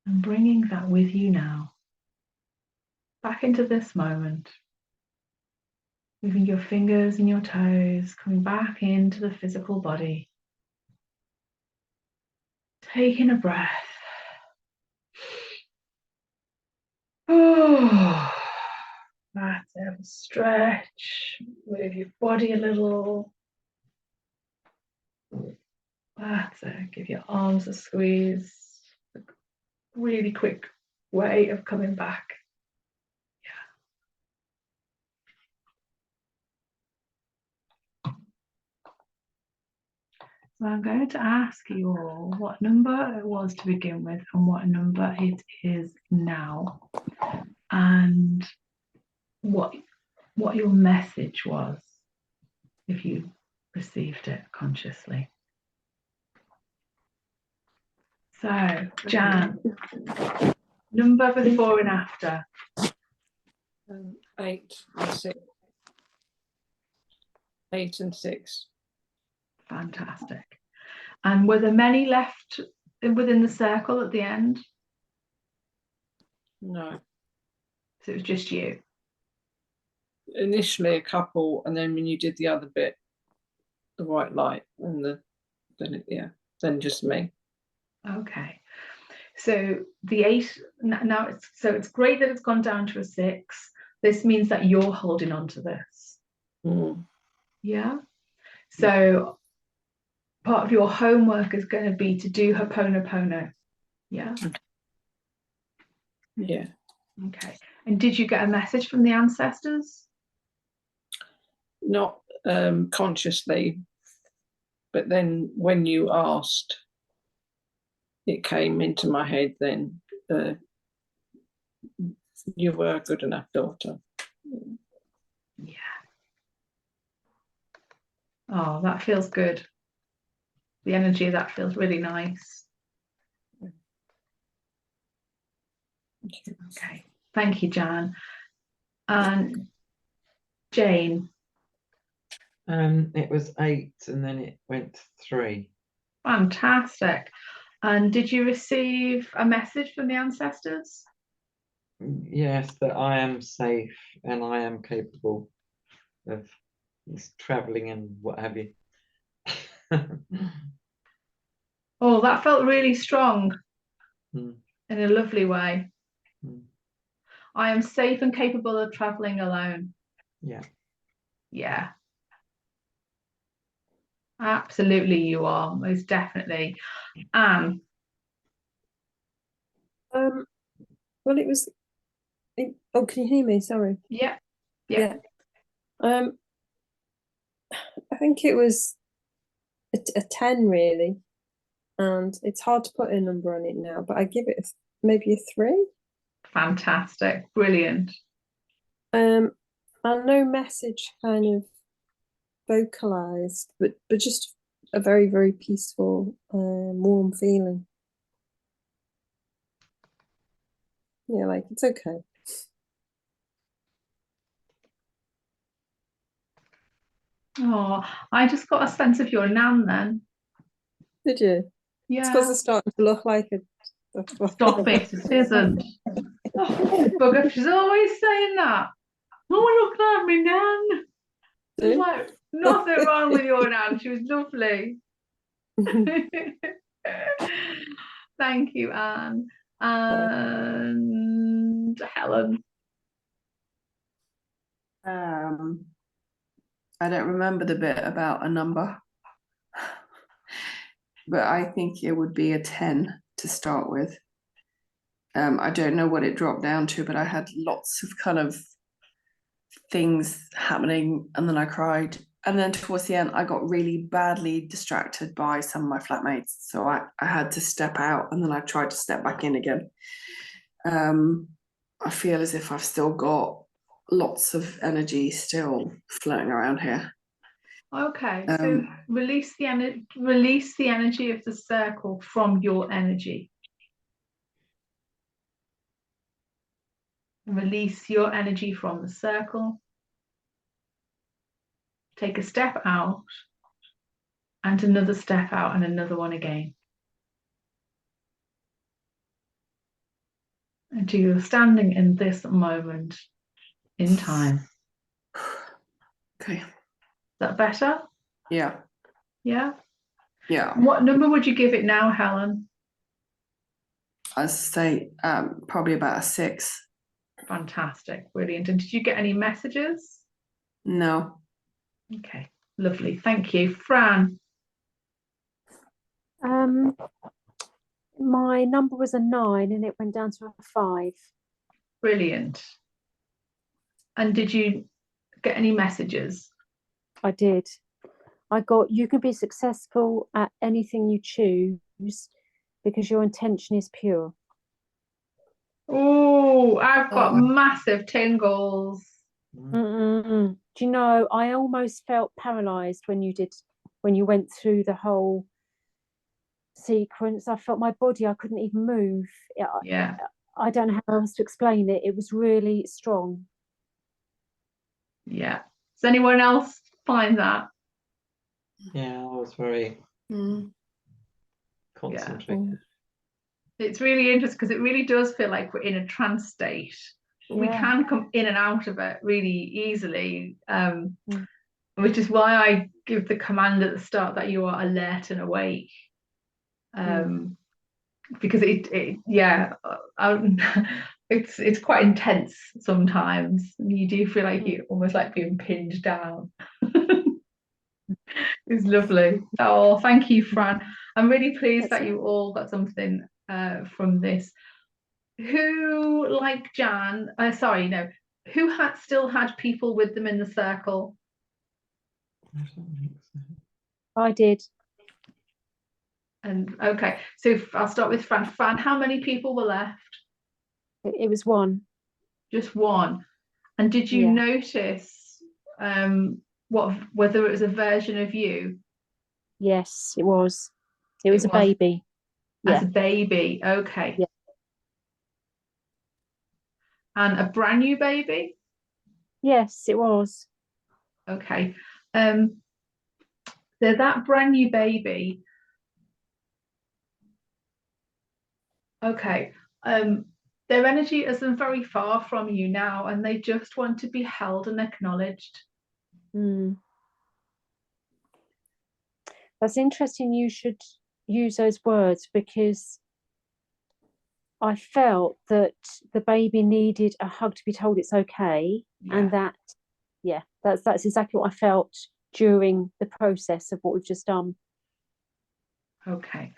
And bringing that with you now, back into this moment. Moving your fingers and your toes, coming back into the physical body. Taking a breath. Oh, that's it. Stretch. Move your body a little. That's it. Give your arms a squeeze. A really quick way of coming back. So I'm going to ask you all what number it was to begin with and what number it is now, and what your message was if you received it consciously. So, Jan, number before and after. 8 and 6. 8 and 6. Fantastic. And were there many left within the circle at the end? No. So it was just you. Initially a couple, and then when you did the other bit, the white light, and then just me. Okay. So the 8 now it's great that it's gone down to a 6. This means that you're holding on to this. Mm. Yeah. So part of your homework is going to be to do Ho'oponopono. Yeah. Yeah. Okay. And did you get a message from the ancestors? Not consciously, but then when you asked, it came into my head then, you were a good enough daughter. Yeah. Oh, that feels good. The energy of that feels really nice. Okay, thank you, Jan. And Jane, It was 8 and then it went to 3. fantastic. And did you receive a message from the ancestors? Yes, that I am safe and I am capable of traveling and what have you. Oh, that felt really strong Mm, in a lovely way. mm. I am safe and capable of traveling alone. Yeah. Yeah, absolutely, you are, most definitely. Anne, Well, it was. Oh, can you hear me? Sorry. yeah, Yeah. Um, I think it was a 10 really, and it's hard to put a number on it now, but I give it maybe a 3. fantastic, brilliant. And no message kind of vocalized, but just a very, very peaceful, warm feeling. Yeah, like it's okay. Oh, I just got a sense of your nan then. Did you? It's because Yeah, it's starting to look like it. stop it, it isn't. Oh, bugger, she's always saying that. Oh, look at me, nan. There's like nothing wrong with your nan. She was lovely. Thank you, Anne. And Helen. I don't remember the bit about a number, but I think it would be a 10 to start with. I don't know what it dropped down to, but I had lots of kind of things happening, and then I cried. And then towards the end, I got really badly distracted by some of my flatmates. So I had to step out, and then I tried to step back in again. I feel as if I've still got lots of energy still floating around here. Okay, so release the energy of the circle from your energy. Release your energy from the circle. Take a step out and another step out and another one again. Until you're standing in this moment in time. Okay. Is that better? Yeah. Yeah? Yeah. What number would you give it now, Helen? I'd say probably about a 6. Fantastic, brilliant. And did you get any messages? No. Okay, lovely, thank you. Fran? My number was a 9 and it went down to a 5. Brilliant. And did you get any messages? I did. I got, you can be successful at anything you choose because your intention is pure. Oh, I've got massive tingles. Do you know, I almost felt paralyzed when you went through the whole sequence. I felt my body, I couldn't even move. Yeah. I don't know how else to explain it. It was really strong. Yeah. Does anyone else find that? Yeah, I was very concentrated. It's really interesting because it really does feel like we're in a trance state. We can come in and out of it really easily, which is why I give the command at the start that you are alert and awake. Because it's quite intense sometimes. You do feel like you're almost like being pinned down. It's lovely. Oh, thank you, Fran. I'm really pleased that you all got something from this. Who, like Jan, who still had people with them in the circle? I did. And okay, so I'll start with Fran. Fran, how many people were left? It was 1. Just 1. And did you notice whether it was a version of you? Yes, it was. It was a baby. As a baby, okay. Yeah. And a brand new baby? Yes, it was. Okay. So that brand new baby, okay, their energy isn't very far from you now, and they just want to be held and acknowledged. Mm. That's interesting. You should use those words, because I felt that the baby needed a hug to be told it's okay, and Yeah. that's exactly what I felt during the process of what we've just done. Okay.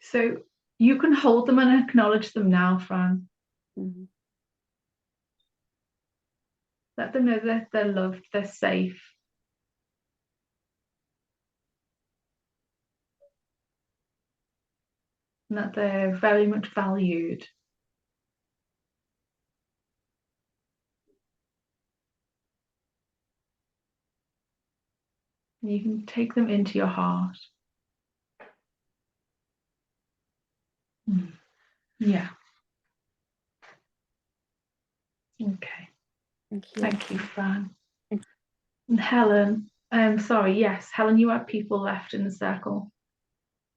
So you can hold them and acknowledge them now, Fran. Mhm. Let them know that they're loved, they're safe. And that they're very much valued. And you can take them into your heart. Yeah. Okay. Thank you. Thank you, Fran. Thank And Helen, sorry, yes, Helen, you had people left in the circle.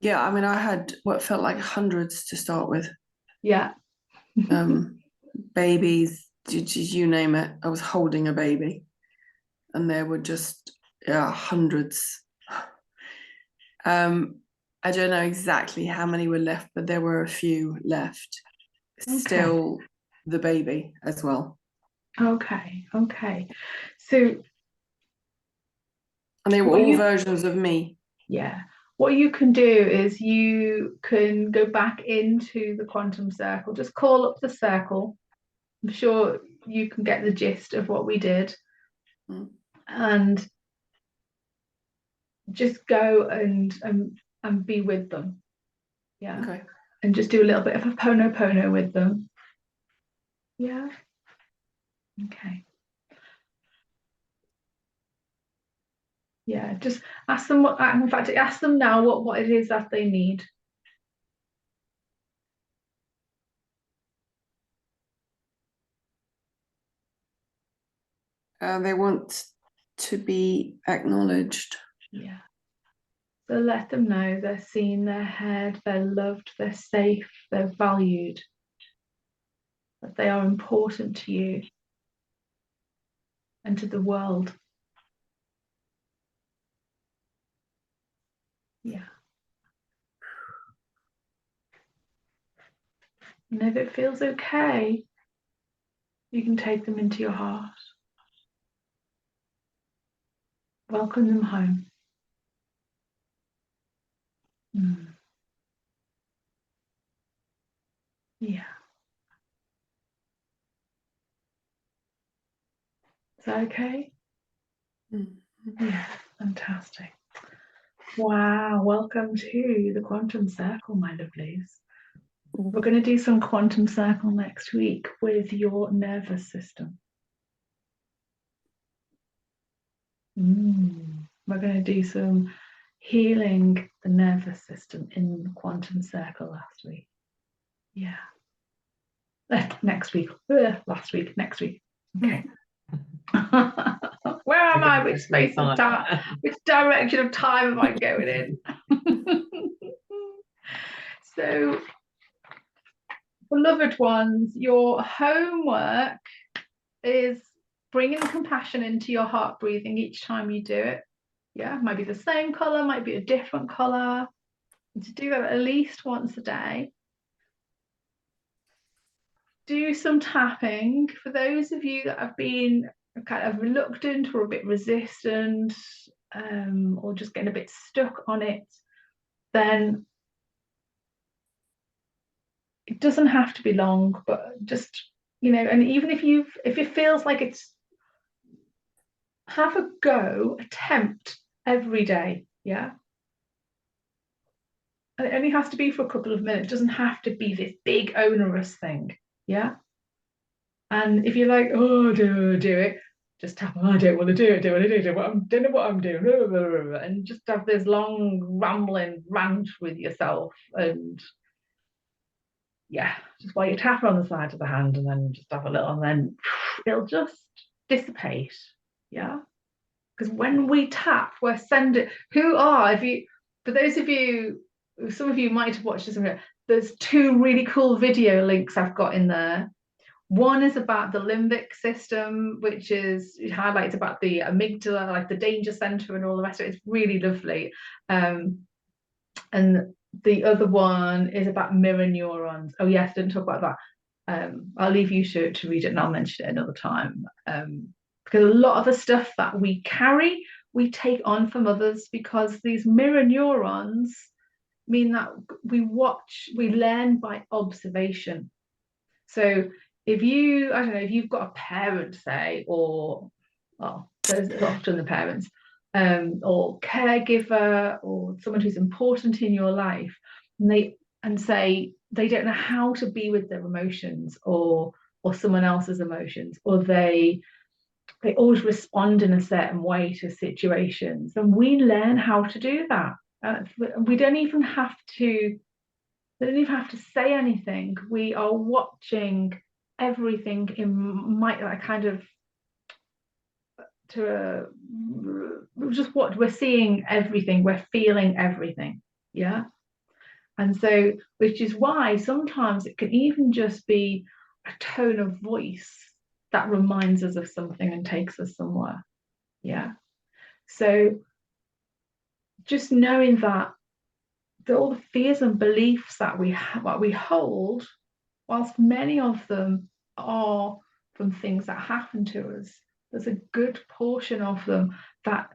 Yeah, I mean, I had what felt like hundreds to start with. Yeah. Babies, you name it. I was holding a baby, and there were just hundreds. I don't know exactly how many were left, but there were a few left. Okay. Still the baby as well. Okay. So, And they were What all you- versions of me. yeah, what you can do is you can go back into the quantum circle, just call up the circle. I'm sure you can get the gist of what we did. And just go and be with them. Yeah. Okay. And just do a little bit of a pono with them. Yeah. Okay. Yeah, just ask them what, in fact, ask them now what it is that they need. They want to be acknowledged. Yeah. So let them know they're seen, they're heard, they're loved, they're safe, they're valued, that they are important to you and to the world. Yeah. And if it feels okay, you can take them into your heart. Welcome them home. Yeah. Is that okay? Yeah, fantastic. Wow, welcome to the Quantum Circle, my lovelies. We're going to do some Quantum Circle next week with your nervous system. We're going to do some healing the nervous system in the Quantum Circle last week. Yeah. Next week. Last week, next week. Okay. Where am I? Which space of time? Which direction of time am I going in? So, beloved ones, your homework is bringing compassion into your heart breathing each time you do it. Yeah, might be the same color, might be a different color. And to do that at least once a day. Do some tapping. For those of you that have been kind of reluctant or a bit resistant, or just getting a bit stuck on it, then it doesn't have to be long, but just, and even if it feels like it's, have a go, attempt every day. Yeah. And it only has to be for a couple of minutes. It doesn't have to be this big onerous thing. Yeah. And if you're like, oh, do it, just tap on, I don't want to do it, don't know what I'm doing, and just have this long rambling rant with yourself. And yeah, just while you tap on the side of the hand and then just have a little, and then it'll just dissipate. Yeah. Because when we tap, we're sending, for those of you, some of you might have watched this, there's 2 really cool video links I've got in there. One is about the limbic system, which it highlights about the amygdala, like the danger center and all the rest of it. It's really lovely. And the other one is about mirror neurons. Oh yes, didn't talk about that. I'll leave you to read it, and I'll mention it another time. Because a lot of the stuff that we carry, we take on from others, because these mirror neurons mean that we learn by observation. So if you've got a parent, say, or, well, those are often the parents, or caregiver, or someone who's important in your life, and say they don't know how to be with their emotions or someone else's emotions, or they always respond in a certain way to situations, and we learn how to do that. We don't even have to say anything. We are watching everything in just what we're seeing, everything, we're feeling everything. Yeah. And so, which is why sometimes it can even just be a tone of voice that reminds us of something and takes us somewhere. Yeah. So just knowing that all the fears and beliefs that we hold, whilst many of them are from things that happen to us, there's a good portion of them that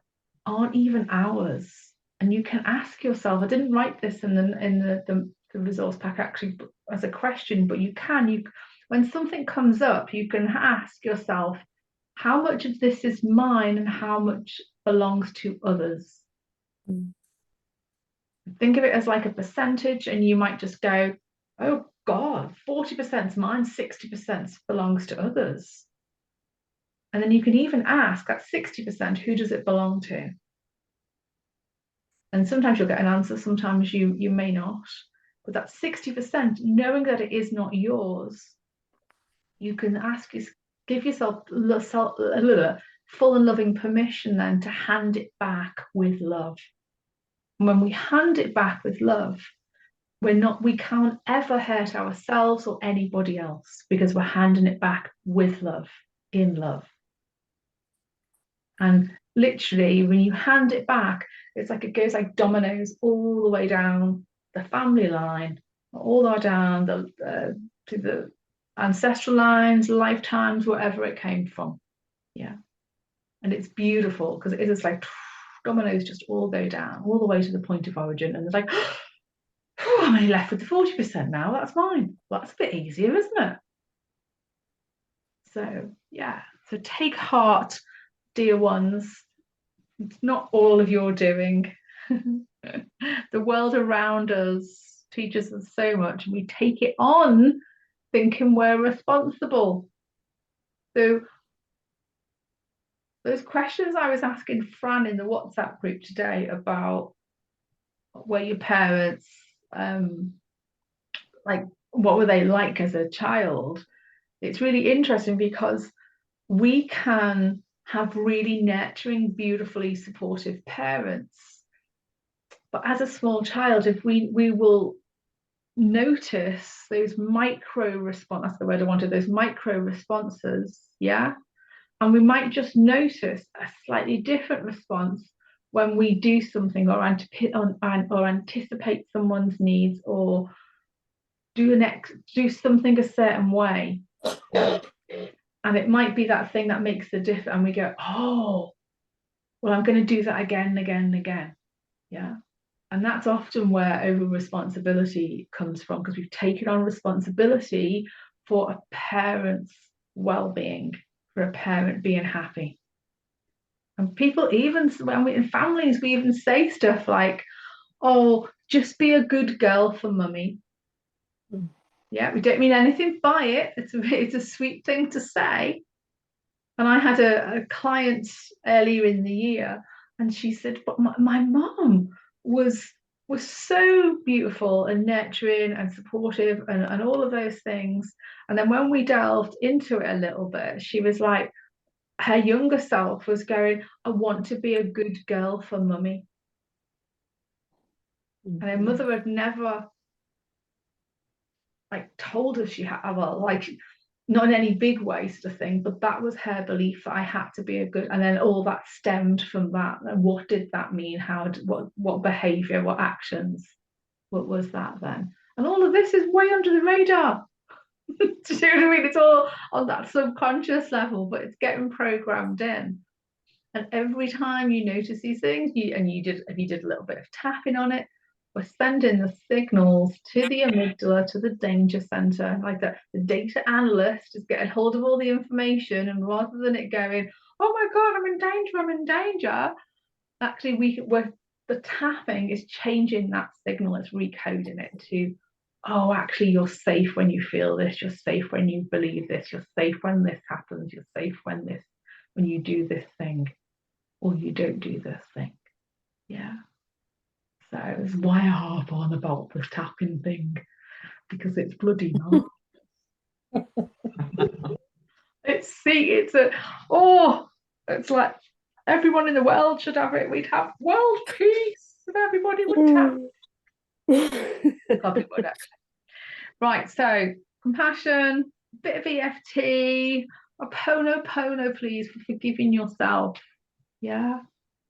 aren't even ours. And you can ask yourself, I didn't write this in the resource pack actually as a question, but when something comes up, you can ask yourself, how much of this is mine and how much belongs to others? Think of it as like a percentage, and you might just go, oh God, 40% is mine, 60% belongs to others. And then you can even ask that 60%, who does it belong to? And sometimes you'll get an answer, sometimes you may not. But that 60%, knowing that it is not yours, you can give yourself full and loving permission then to hand it back with love. And when we hand it back with love, we can't ever hurt ourselves or anybody else, because we're handing it back with love, in love. And literally, when you hand it back, it's like it goes like dominoes all the way down the family line, all the way down to the ancestral lines, lifetimes, wherever it came from. Yeah. And it's beautiful, because it is like dominoes just all go down, all the way to the point of origin. And it's like, I'm only left with the 40% now. That's mine. Well, that's a bit easier, isn't it? So, yeah. So take heart, dear ones. It's not all of your doing. The world around us teaches us so much, and we take it on thinking we're responsible. So those questions I was asking Fran in the WhatsApp group today about were your parents, like, what were they like as a child? It's really interesting, because we can have really nurturing, beautifully supportive parents, but as a small child, if we will notice those micro responses, that's the word I wanted, those micro responses, yeah, and we might just notice a slightly different response when we do something or anticipate someone's needs, or do something a certain way. And it might be that thing that makes the difference, and we go, oh, well, I'm going to do that again and again and again. Yeah. And that's often where over responsibility comes from, because we've taken on responsibility for a parent's well-being, for a parent being happy. And people, even when we're in families, we even say stuff like, oh, just be a good girl for mummy. Yeah, we don't mean anything by it. It's a sweet thing to say. And I had a client earlier in the year, and she said, but my mom was was so beautiful and nurturing and supportive and all of those things. And then when we delved into it a little bit, she was like, her younger self was going, I want to be a good girl for mummy. And her mother had never like told her she had, well, like not in any big way sort of thing, but that was her belief that I had to be a good, and then all that stemmed from that. And what did that mean? What behavior, what actions, what was that then? And all of this is way under the radar. Do you know what I mean? It's all on that subconscious level, but it's getting programmed in. And every time you notice these things, if you did a little bit of tapping on it, we're sending the signals to the amygdala, to the danger center, like the data analyst is getting hold of all the information, and rather than it going, oh my God, I'm in danger, actually the tapping is changing that signal, it's recoding it to, oh, actually you're safe when you feel this, you're safe when you believe this, you're safe when this happens, you're safe when you do this thing, or you don't do this thing. Yeah. So it's why I harp on about this tapping thing, because it's bloody not. It's like everyone in the world should have it. We'd have world peace if everybody would tap. Probably would actually. Right, so compassion, bit of EFT, a Pono, please, for forgiving yourself. Yeah.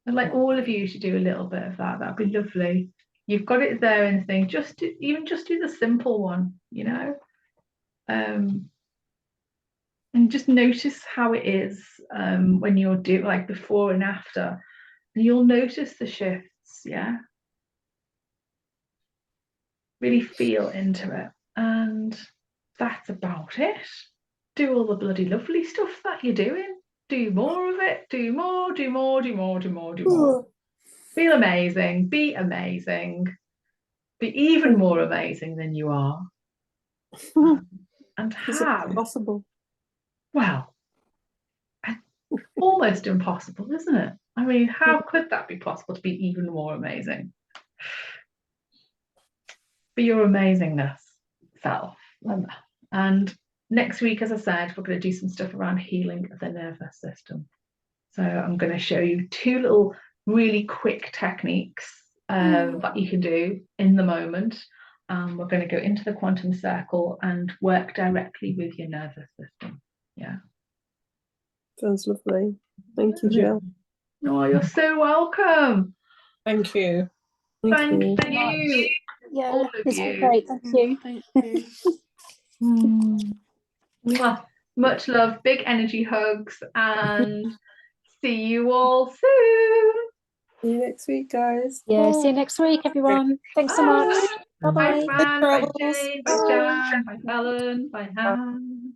And like all of you should do a little bit of that. That'd be lovely. You've got it there in the thing. Just do the simple one, you know. And just notice how it is when you're doing like before and after, and you'll notice the shifts. Yeah. Really feel into it, and that's about it. Do all the bloody lovely stuff that you're doing. Do more of it. Do more. Feel amazing. Be amazing. Be even more amazing than you are. And Is it have, possible? well, almost impossible, isn't it? I mean, how could that be possible to be even more amazing? Be your amazingness self. And next week, as I said, we're going to do some stuff around healing the nervous system. So I'm going to show you 2 little really quick techniques that you can do in the moment. We're going to go into the quantum circle and work directly with your nervous system. Yeah. Sounds lovely. Thank you, Jill. Oh, you're so welcome. Thank you. Thank you. you. Yeah, All of it's you. been great. Thank you. Thank you. Mwah. Much love, big energy hugs, and see you all soon. See you next week, guys. Yeah, see you next week, everyone. Thanks so much. Bye. Bye-bye. Bye, man. Bye, Travels. Jane. Bye, Jan. Bye, Helen. Bye, Han.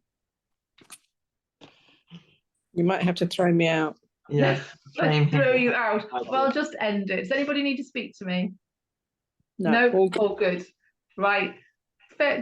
You might have to throw me out. Yes. Same Let's throw here. you out. Well, just end it. Does anybody need to speak to me? No, all good. All good. Right. Cheerio.